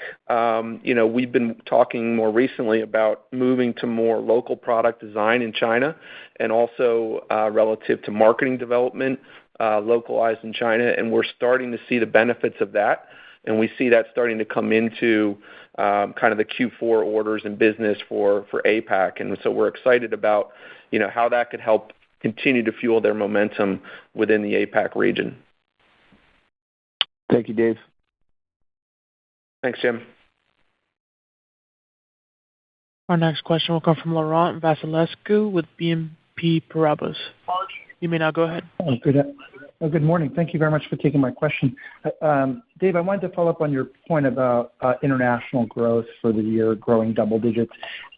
we've been talking more recently about moving to more local product design in China and also relative to marketing development localized in China, and we're starting to see the benefits of that. And we see that starting to come into kind of the Q4 orders and business for APAC. And so we're excited about, how that could help continue to fuel their momentum within the APAC region. Thank you, Dave. Thanks, Jim. Our next question will come from Laurent Vasilescu with BNP Paribas. You may now go ahead. Good morning. Thank you very much for taking my question. Dave, I wanted to follow up on your point about international growth for the year, growing double digits.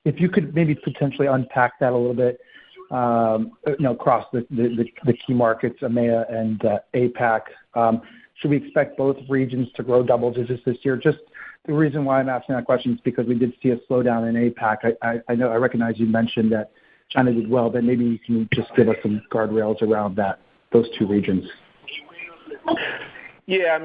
If you could maybe potentially unpack that a little bit, across the key markets, EMEA and APAC. Should we expect both regions to grow double digits this year? Just the reason why I'm asking that question is because we did see a slowdown in APAC. I recognize you mentioned that China did well, but maybe you can just give us some guardrails around those two regions. Yeah,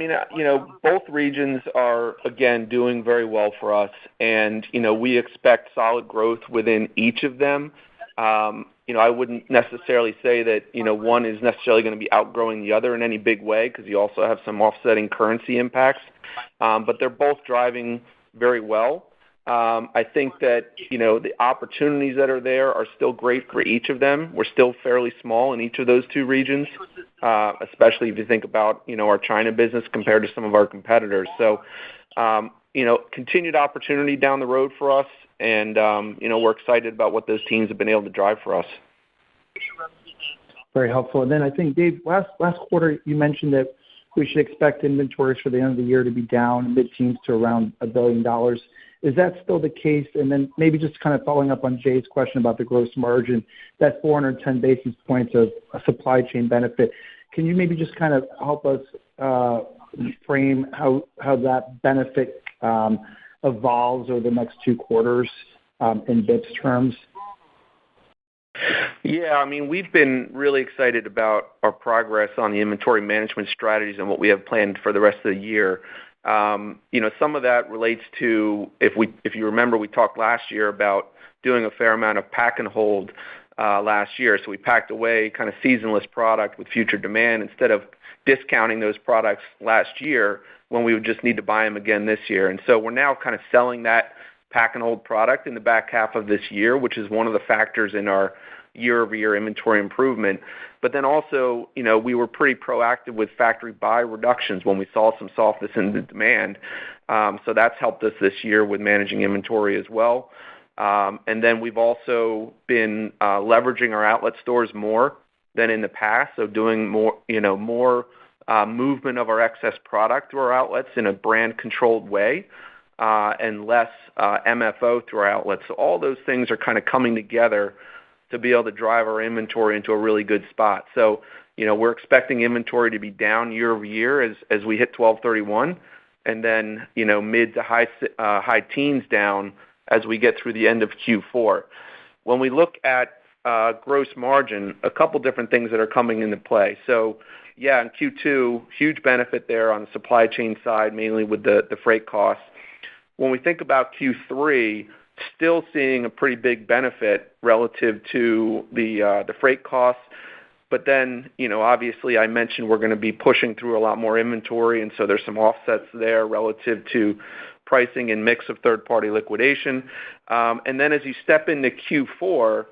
both regions are, again, doing very well for us. And, we expect solid growth within each of them. I wouldn't necessarily say that, one is necessarily going to be outgrowing the other in any big way because you also have some offsetting currency impacts. But they're both driving very well. I think that, the opportunities that are there are still great for each of them. We're still fairly small in each of those two regions, especially if you think about, our China business compared to some of our competitors. So, continued opportunity down the road for us, and, we're excited about what those teams have been able to drive for us. Very helpful. And then I think, Dave, last quarter you mentioned that we should expect inventories for the end of the year to be down mid-teens to around $1 billion. Is that still the case? And then maybe just kind of following up on Jay's question about the gross margin, that 410 basis points of a supply chain benefit. Can you maybe just kind of help us frame how that benefit evolves over the next 2 quarters in BIPS terms? Yeah, we've been really excited about our progress on the inventory management strategies and what we have planned for the rest of the year. Some of that relates to, if you remember, we talked last year about doing a fair amount of pack and hold last year. So we packed away kind of seasonless product with future demand instead of discounting those products last year when we would just need to buy them again this year. And so we're now kind of selling that pack and hold product in the back half of this year, which is one of the factors in our year-over-year inventory improvement. But then also, we were pretty proactive with factory buy reductions when we saw some softness in the demand. So that's helped us this year with managing inventory as well. And then we've also been leveraging our outlet stores more than in the past, so doing more movement of our excess product through our outlets in a brand-controlled way, and less MFO through our outlets. So all those things are kind of coming together to be able to drive our inventory into a really good spot. So, we're expecting inventory to be down year over year as we hit 12/31, and then, mid to high teens down as we get through the end of Q4. When we look at gross margin, a couple different things that are coming into play. So, yeah, in Q2, huge benefit there on the supply chain side, mainly with the freight costs. When we think about Q3, still seeing a pretty big benefit relative to the freight costs. But then, obviously I mentioned we're going to be pushing through a lot more inventory, and so there's some offsets there relative to pricing and mix of third-party liquidation. And then as you step into Q4,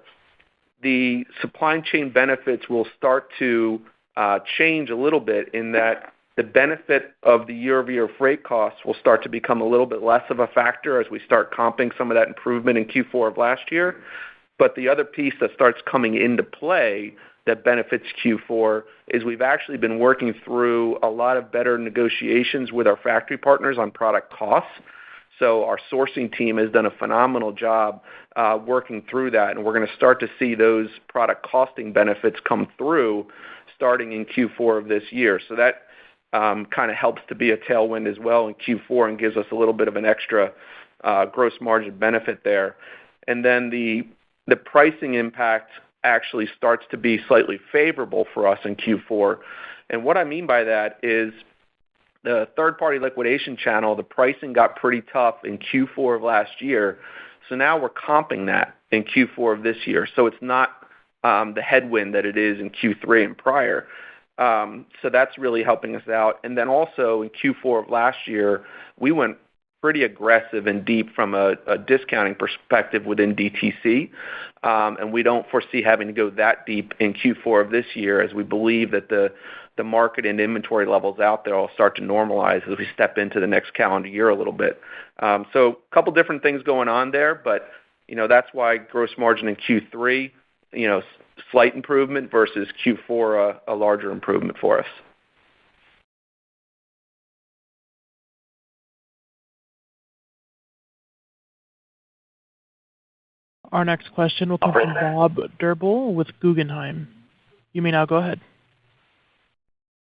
the supply chain benefits will start to change a little bit in that the benefit of the year-over-year freight costs will start to become a little bit less of a factor as we start comping some of that improvement in Q4 of last year. But the other piece that starts coming into play that benefits Q4 is we've actually been working through a lot of better negotiations with our factory partners on product costs. So our sourcing team has done a phenomenal job working through that, and we're going to start to see those product costing benefits come through starting in Q4 of this year. So that kind of helps to be a tailwind as well in Q4 and gives us a little bit of an extra gross margin benefit there. And then the pricing impact actually starts to be slightly favorable for us in Q4. And what I mean by that is the third-party liquidation channel, the pricing got pretty tough in Q4 of last year. So now we're comping that in Q4 of this year. So it's not the headwind that it is in Q3 and prior. So that's really helping us out. And then also in Q4 of last year, we went pretty aggressive and deep from a discounting perspective within DTC. And we don't foresee having to go that deep in Q4 of this year, as we believe that the market and inventory levels out there will start to normalize as we step into the next calendar year a little bit. So a couple different things going on there, but that's why gross margin in Q3, slight improvement versus Q4, a larger improvement for us. Our next question will come from Bob Drbul with Guggenheim. You may now go ahead.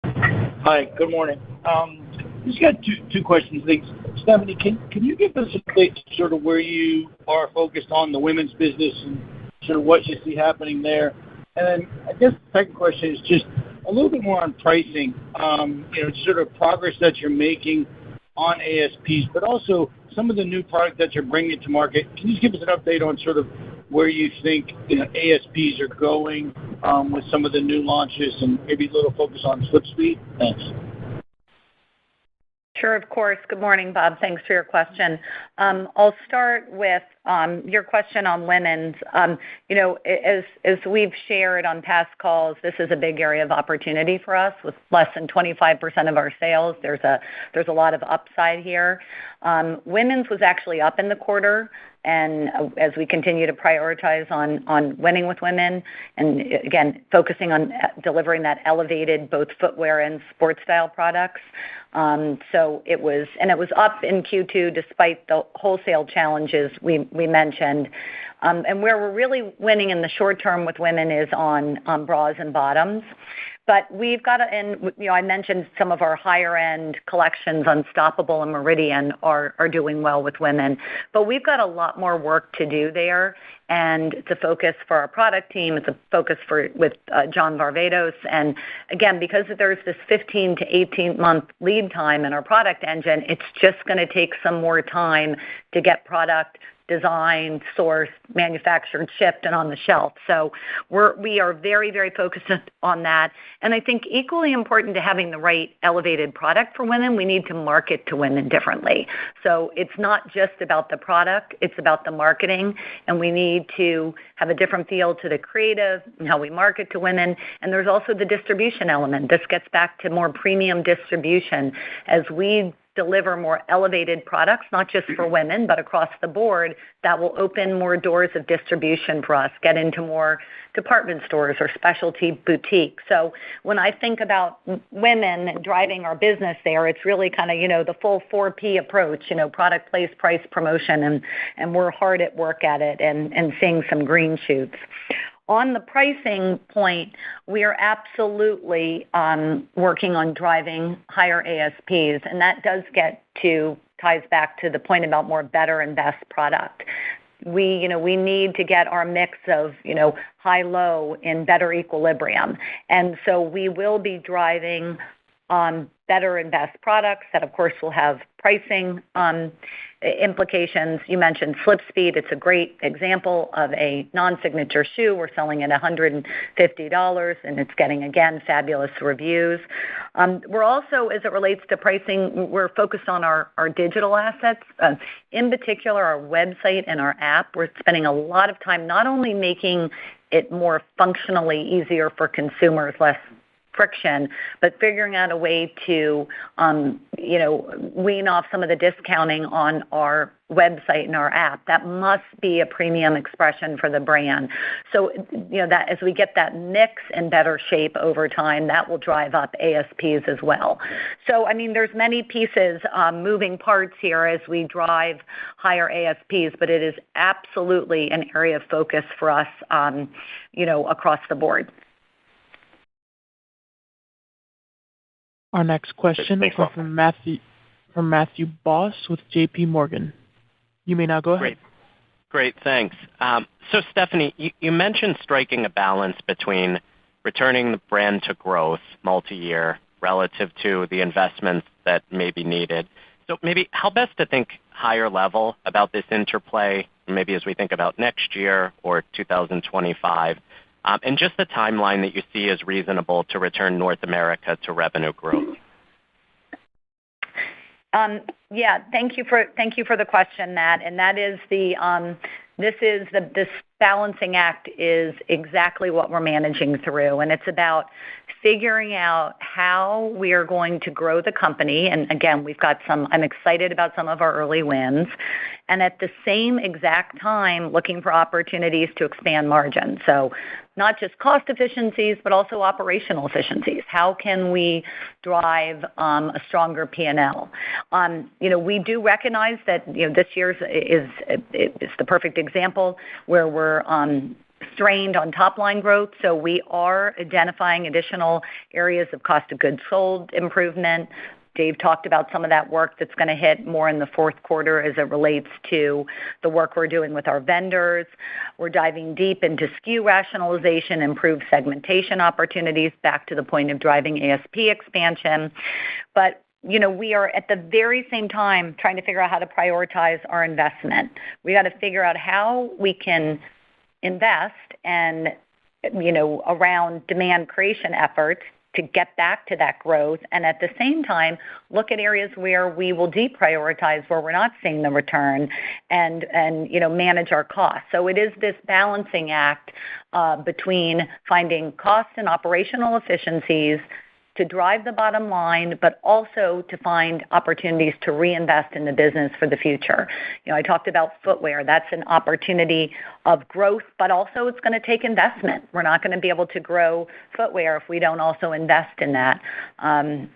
Hi, good morning. Just got two questions. Stephanie, can you give us a update sort of where you are focused on the women's business and sort of what you see happening there? And then I guess the second question is just a little bit more on pricing, sort of progress that you're making on ASPs, but also some of the new product that you're bringing to market. Can you just give us an update on sort of where you think ASPs are going with some of the new launches and maybe a little focus on slip speed? Thanks. Sure, of course. Good morning, Bob. Thanks for your question. I'll start with your question on women's. As we've shared on past calls, this is a big area of opportunity for us. With less than 25% of our sales, there's a lot of upside here. Women's was actually up in the quarter, and as we continue to prioritize on winning with women, and again, focusing on delivering that elevated both footwear and sports style products. So it was up in Q2 despite the wholesale challenges we mentioned. And where we're really winning in the short term with women is on bras and bottoms. But we've got to, and I mentioned some of our higher end collections, Unstoppable and Meridian, are doing well with women. But we've got a lot more work to do there, and it's a focus for our product team. It's a focus with John Varvatos. And again, because there's this 15 to 18 month lead time in our product engine, it's just going to take some more time to get product designed, sourced, manufactured, shipped, and on the shelf. So we are very, very focused on that. And I think equally important to having the right elevated product for women, we need to market to women differently. So it's not just about the product, it's about the marketing, and we need to have a different feel to the creative and how we market to women. And there's also the distribution element. This gets back to more premium distribution as we deliver more elevated products, not just for women, but across the board, that will open more doors of distribution for us, get into more department stores or specialty boutiques. So when I think about women driving our business there, it's really kind of, the full 4P approach, product, place, price, promotion, and we're hard at work at it and seeing some green shoots. On the pricing point, we are absolutely working on driving higher ASPs, and that ties back to the point about more better and best product. We need to get our mix of, high-low in better equilibrium. And so we will be driving better and best products that, of course, will have pricing implications. You mentioned Slip Speed. It's a great example of a non-signature shoe. We're selling at $150, and it's getting, again, fabulous reviews. We're also, as it relates to pricing, we're focused on our digital assets, in particular our website and our app. We're spending a lot of time not only making it more functionally easier for consumers, less friction, but figuring out a way to, wean off some of the discounting on our website and our app. That must be a premium expression for the brand. So, that as we get that mix in better shape over time, that will drive up ASPs as well. So, there's many pieces, moving parts here as we drive higher ASPs, but it is absolutely an area of focus for us, across the board. Our next question will come from Matthew Boss with J.P. Morgan. You may now go ahead. Great, thanks. So, Stephanie, you mentioned striking a balance between returning the brand to growth multi-year relative to the investments that may be needed. So maybe how best to think higher level about this interplay, maybe as we think about next year or 2025, and just the timeline that you see as reasonable to return North America to revenue growth. Thank you for the question, Matt. And that is this balancing act is exactly what we're managing through, and it's about figuring out how we are going to grow the company. And again, I'm excited about some of our early wins, and at the same exact time, looking for opportunities to expand margin. So not just cost efficiencies, but also operational efficiencies. How can we drive a stronger P&L? We do recognize that this year's is the perfect example where we're strained on top line growth. So we are identifying additional areas of cost of goods sold improvement. Dave talked about some of that work that's going to hit more in the fourth quarter as it relates to the work we're doing with our vendors. We're diving deep into SKU rationalization, improved segmentation opportunities, back to the point of driving ASP expansion. But we are at the very same time trying to figure out how to prioritize our investment. We got to figure out how we can invest and, around demand creation efforts to get back to that growth, and at the same time, look at areas where we will deprioritize, where we're not seeing the return, and manage our costs. So it is this balancing act between finding cost and operational efficiencies to drive the bottom line, but also to find opportunities to reinvest in the business for the future. I talked about footwear. That's an opportunity of growth, but also it's going to take investment. We're not going to be able to grow footwear if we don't also invest in that. And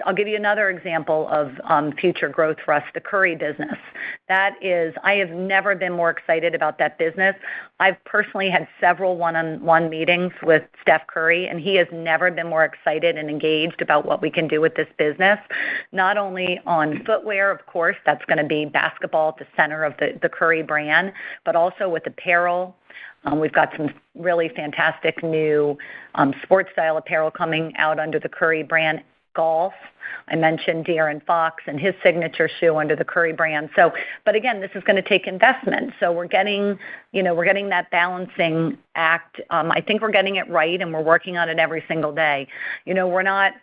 I'll give you another example of future growth for us, the Curry business. I have never been more excited about that business. I've personally had several one-on-one meetings with Steph Curry, and he has never been more excited and engaged about what we can do with this business, not only on footwear, of course, that's going to be basketball at the center of the Curry brand, but also with apparel. We've got some really fantastic new sports style apparel coming out under the Curry brand. Golf, I mentioned De'Aaron Fox and his signature shoe under the Curry brand. So, but again, this is going to take investment. So we're getting that balancing act. I think we're getting it right, and we're working on it every single day. We're not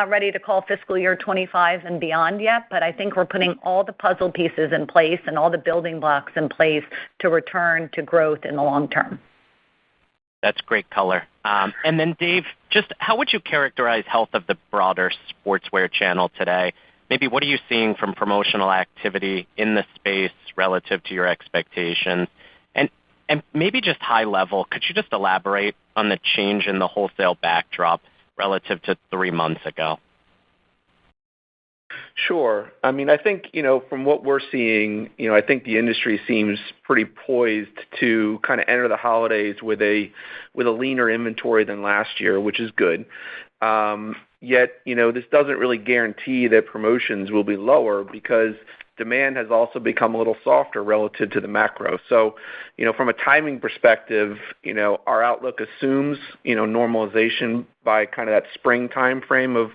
ready to call fiscal year 25 and beyond yet, but I think we're putting all the puzzle pieces in place and all the building blocks in place to return to growth in the long term. That's great color. And then, Dave, just how would you characterize health of the broader sportswear channel today? Maybe what are you seeing from promotional activity in the space relative to your expectations? And maybe just high level, could you just elaborate on the change in the wholesale backdrop relative to 3 months ago? Sure. I think, from what we're seeing, I think the industry seems pretty poised to kind of enter the holidays with a leaner inventory than last year, which is good. Yet, this doesn't really guarantee that promotions will be lower because demand has also become a little softer relative to the macro. So, from a timing perspective, our outlook assumes, normalization by kind of that spring time frame of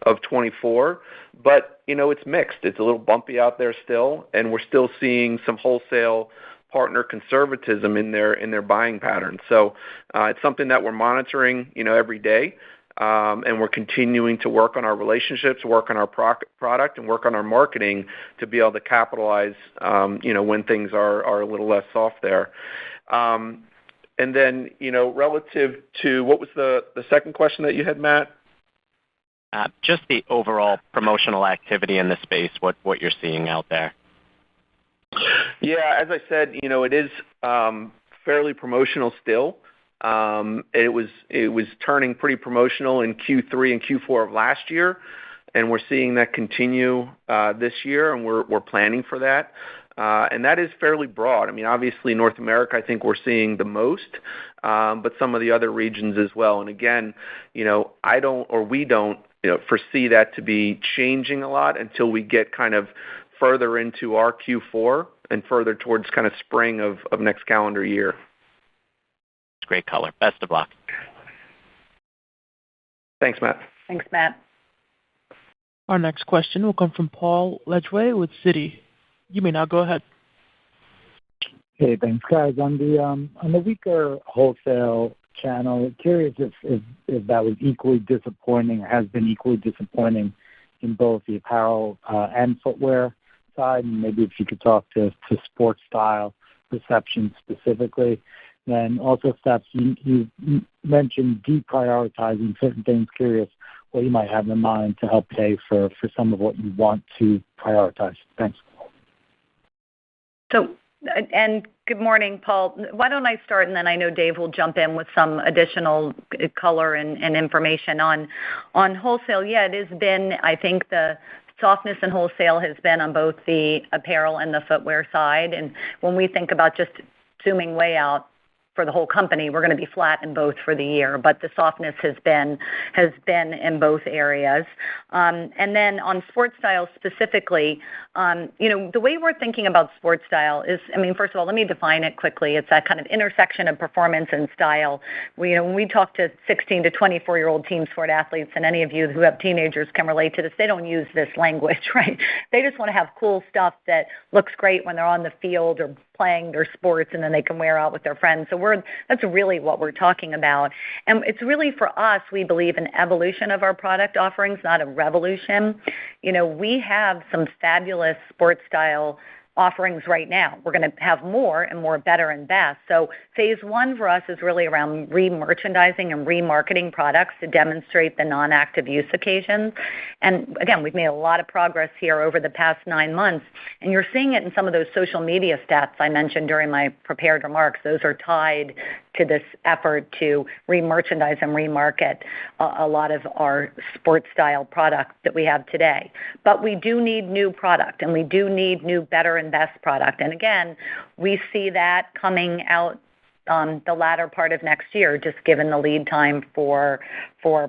of 24. But, it's mixed. It's a little bumpy out there still, and we're still seeing some wholesale partner conservatism in their buying patterns. So it's something that we're monitoring, every day. And we're continuing to work on our relationships, work on our product, and work on our marketing to be able to capitalize, when things are a little less soft there. And then, relative to what was the second question that you had, Matt? Just the overall promotional activity in the space, what you're seeing out there. Yeah, as I said, it is fairly promotional still. It was turning pretty promotional in Q3 and Q4 of last year, and we're seeing that continue this year, and we're planning for that. And that is fairly broad. I mean, obviously, North America, I think we're seeing the most, but some of the other regions as well. And again, we don't, foresee that to be changing a lot until we get kind of further into our Q4 and further towards kind of spring of next calendar year. Great color. Best of luck. Thanks, Matt. Thanks, Matt. Our next question will come from Paul Lejuez with Citi. You may now go ahead. Hey, thanks, guys. On the weaker wholesale channel, curious if that was equally disappointing or has been equally disappointing in both the apparel and footwear side, and maybe if you could talk to sports style reception specifically. Then also, Steph, you mentioned deprioritizing certain things. Curious what you might have in mind to help pay for some of what you want to prioritize. Thanks. So, and good morning, Paul. Why don't I start, and then I know Dave will jump in with some additional color and information on wholesale. Yeah, it has been, I think the softness in wholesale has been on both the apparel and the footwear side. And when we think about just zooming way out, for the whole company, we're going to be flat in both for the year, but the softness has been in both areas. And then on sports style specifically, the way we're thinking about sports style is, first of all, let me define it quickly. It's that kind of intersection of performance and style. When we talk to 16 to 24-year-old team sport athletes, and any of you who have teenagers can relate to this, they don't use this language, right? They just want to have cool stuff that looks great when they're on the field or playing their sports, and then they can wear out with their friends. So that's really what we're talking about. And it's really, for us, we believe, an evolution of our product offerings, not a revolution. We have some fabulous sports style offerings right now. We're going to have more and more better and best. So phase one for us is really around re-merchandising and remarketing products to demonstrate the non-active use occasions. And again, we've made a lot of progress here over the past 9 months, and you're seeing it in some of those social media stats I mentioned during my prepared remarks. Those are tied to this effort to re-merchandise and remarket a lot of our sports style product that we have today. But we do need new product, and we do need new, better, and best product. And again, we see that coming out the latter part of next year, just given the lead time for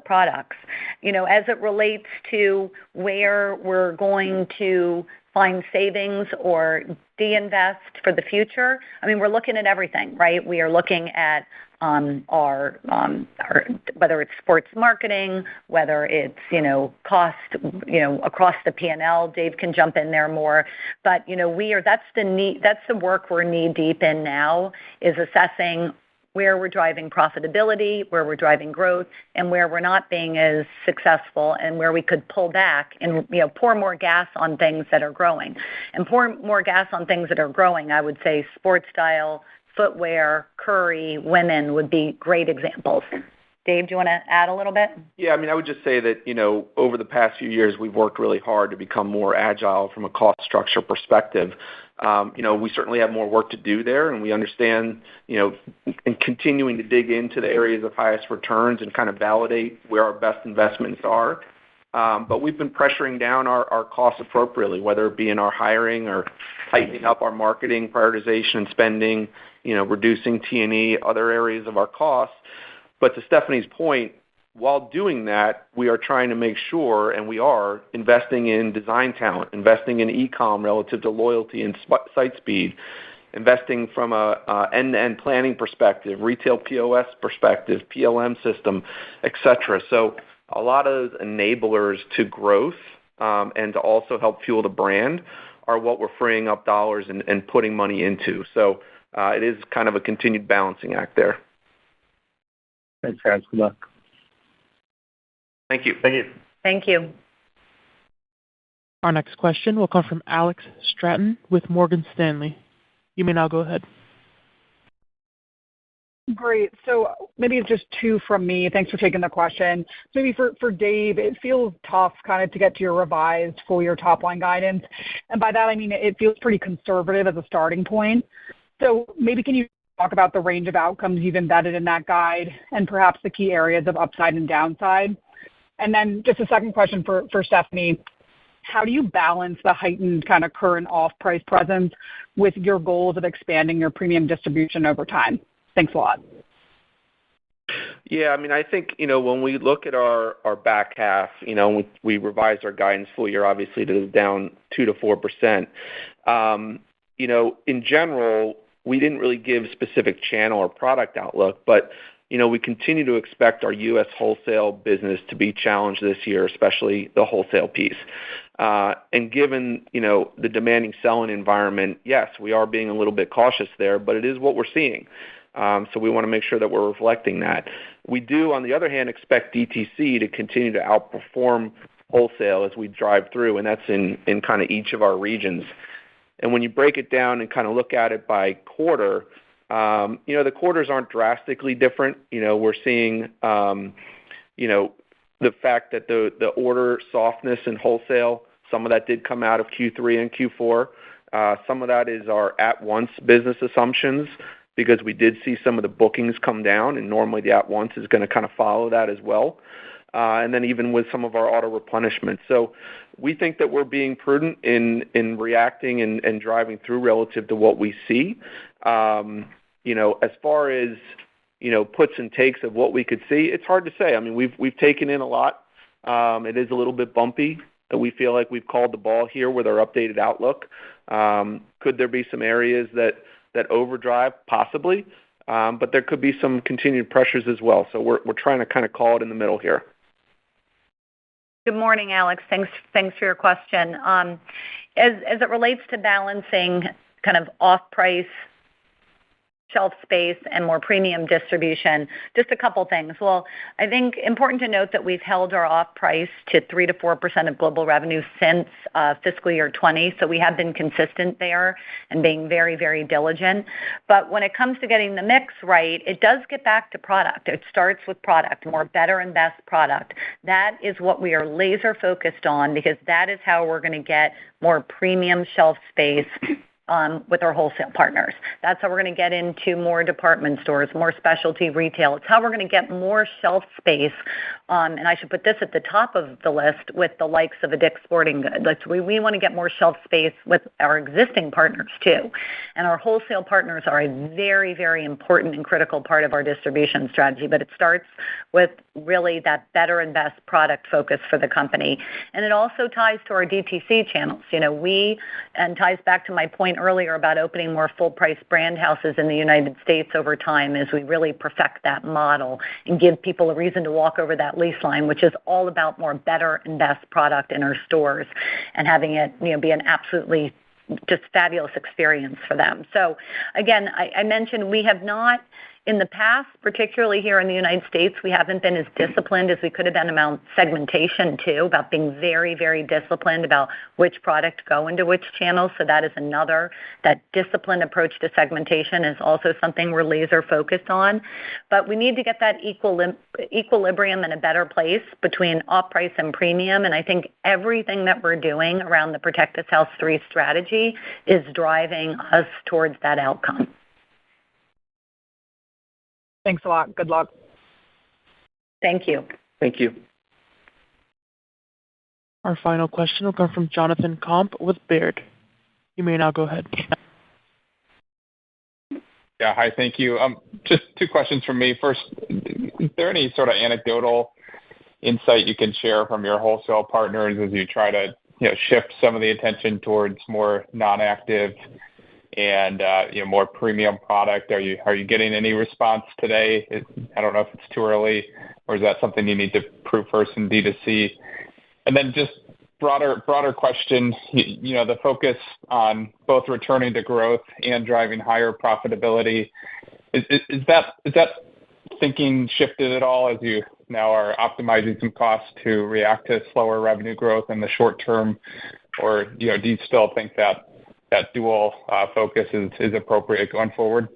products. As it relates to where we're going to find savings or de-invest for the future, we're looking at everything, right? We are looking at our whether it's sports marketing, whether it's cost across the P&L. Dave can jump in there more, but that's the work we're knee deep in now, is assessing where we're driving profitability, where we're driving growth, and where we're not being as successful, and where we could pull back and pour more gas on things that are growing. And pour more gas on things that are growing, I would say sports style, footwear, Curry, women would be great examples. Dave, do you want to add a little bit? Yeah, I would just say that, over the past few years, we've worked really hard to become more agile from a cost structure perspective. We certainly have more work to do there, and we understand, and continuing to dig into the areas of highest returns and kind of validate where our best investments are. But we've been pressuring down our costs appropriately, whether it be in our hiring or tightening up our marketing prioritization and spending, reducing T&E, other areas of our costs. But to Stephanie's point, while doing that, we are trying to make sure, and we are investing in design talent, investing in e-com relative to loyalty and site speed, investing from a end-to-end planning perspective, retail POS perspective, PLM system, et cetera. So a lot of those enablers to growth and to also help fuel the brand are what we're freeing up dollars and putting money into. So it is kind of a continued balancing act there. Thanks, guys. Good luck. Thank you. Thank you. Thank you. Our next question will come from Alex Stratton with Morgan Stanley. You may now go ahead. Great. So maybe it's just two from me. Thanks for taking the question. So maybe for Dave, it feels tough kind of to get to your revised full-year top-line guidance. And by that, I mean it feels pretty conservative as a starting point. So maybe can you talk about the range of outcomes you've embedded in that guide and perhaps the key areas of upside and downside? And then just a second question for Stephanie. How do you balance the heightened kind of current off-price presence with your goals of expanding your premium distribution over time? Thanks a lot. Yeah, I mean, I think, when we look at our back half, we revised our guidance full year, obviously, to down 2 to 4%. In general, we didn't really give specific channel or product outlook, but, we continue to expect our U.S. wholesale business to be challenged this year, especially the wholesale piece. And given, the demanding selling environment, yes, we are being a little bit cautious there, but it is what we're seeing. So we want to make sure that we're reflecting that. We do, on the other hand, expect DTC to continue to outperform wholesale as we drive through, and that's in kind of each of our regions. And when you break it down and kind of look at it by quarter, the quarters aren't drastically different. We're seeing, the fact that the order softness in wholesale, some of that did come out of Q3 and Q4. Some of that is our at-once business assumptions, because we did see some of the bookings come down, and normally the at-once is going to kind of follow that as well. And then even with some of our auto replenishment. So we think that we're being prudent in reacting and driving through relative to what we see. As far as, puts and takes of what we could see, it's hard to say. I mean, we've taken in a lot. It is a little bit bumpy. We feel like we've called the ball here with our updated outlook. Could there be some areas that overdrive? Possibly. But there could be some continued pressures as well. So we're trying to kind of call it in the middle here. Good morning, Alex. Thanks for your question. As it relates to balancing kind of off-price shelf space and more premium distribution, just a couple things. Well, I think important to note that we've held our off-price to 3 to 4% of global revenue since fiscal year 20, so we have been consistent there and being very, very diligent. But when it comes to getting the mix right, it does get back to product. It starts with product, more better and best product. That is what we are laser focused on, because that is how we're going to get more premium shelf space with our wholesale partners. That's how we're going to get into more department stores, more specialty retail. It's how we're going to get more shelf space, and I should put this at the top of the list, with the likes of a Dick's Sporting Goods. We want to get more shelf space with our existing partners too. And our wholesale partners are a very, very important and critical part of our distribution strategy, but it starts with really that better and best product focus for the company. And it also ties to our DTC channels. And ties back to my point earlier about opening more full-price brand houses in the United States over time, as we really perfect that model and give people a reason to walk over that lease line, which is all about more better and best product in our stores and having it be an absolutely just fabulous experience for them. So again, I mentioned we have not, in the past, particularly here in the United States, we haven't been as disciplined as we could have been about segmentation too, about being very, very disciplined about which product go into which channel. So that is that disciplined approach to segmentation is also something we're laser focused on. But we need to get that equilibrium in a better place between off-price and premium. And I think everything that we're doing around the Protect This House 3 strategy is driving us towards that outcome. Thanks a lot. Good luck. Thank you. Thank you. Our final question will come from Jonathan Komp with Baird. You may now go ahead. Yeah, hi, thank you. Just two questions from me. First, is there any sort of anecdotal insight you can share from your wholesale partners as you try to shift some of the attention towards more non-active and more premium product? Are you getting any response today? I don't know if it's too early, or is that something you need to prove first in D2C? And then just broader question, the focus on both returning to growth and driving higher profitability. Is that thinking shifted at all as you now are optimizing some costs to react to slower revenue growth in the short term? Or, do you still think that dual focus is appropriate going forward?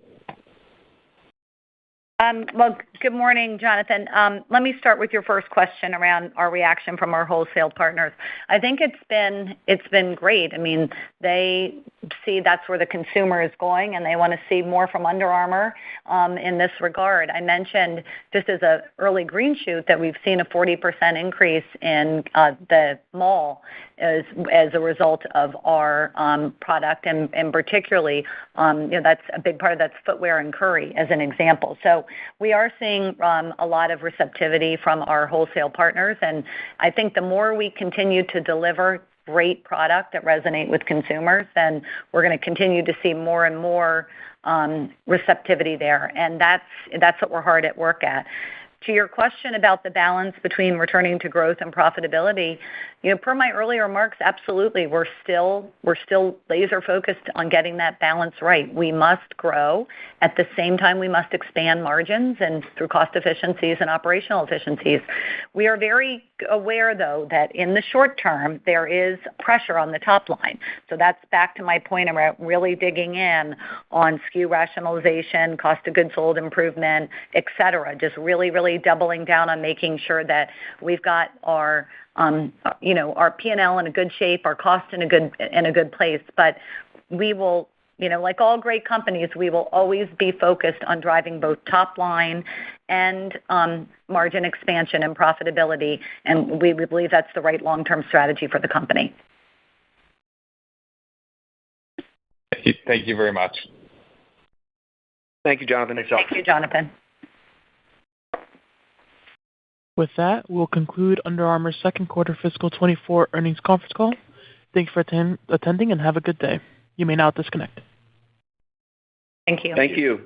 Well, good morning, Jonathan. Let me start with your first question around our reaction from our wholesale partners. I think it's been great. I mean, they see that's where the consumer is going, and they want to see more from Under Armour in this regard. I mentioned, just as an early green shoot, that we've seen a 40% increase in the mall as a result of our product, and particularly, that's a big part of that's footwear and curry, as an example. So we are seeing a lot of receptivity from our wholesale partners, and I think the more we continue to deliver great product that resonate with consumers, then we're going to continue to see more and more receptivity there, and that's what we're hard at work at. To your question about the balance between returning to growth and profitability, per my earlier remarks, absolutely, we're still laser focused on getting that balance right. We must grow. At the same time, we must expand margins and through cost efficiencies and operational efficiencies. We are very aware, though, that in the short term, there is pressure on the top line. So that's back to my point about really digging in on SKU rationalization, cost of goods sold improvement, et cetera. Just really, really doubling down on making sure that we've got our P&L in a good shape, our cost in a good place. But we will, like all great companies, we will always be focused on driving both top line and margin expansion and profitability, and we believe that's the right long-term strategy for the company. Thank you very much. Thank you, Jonathan. Thank you, Jonathan. With that, we'll conclude Under Armour's second quarter fiscal 24 earnings conference call. Thanks for attending and have a good day. You may now disconnect. Thank you. Thank you.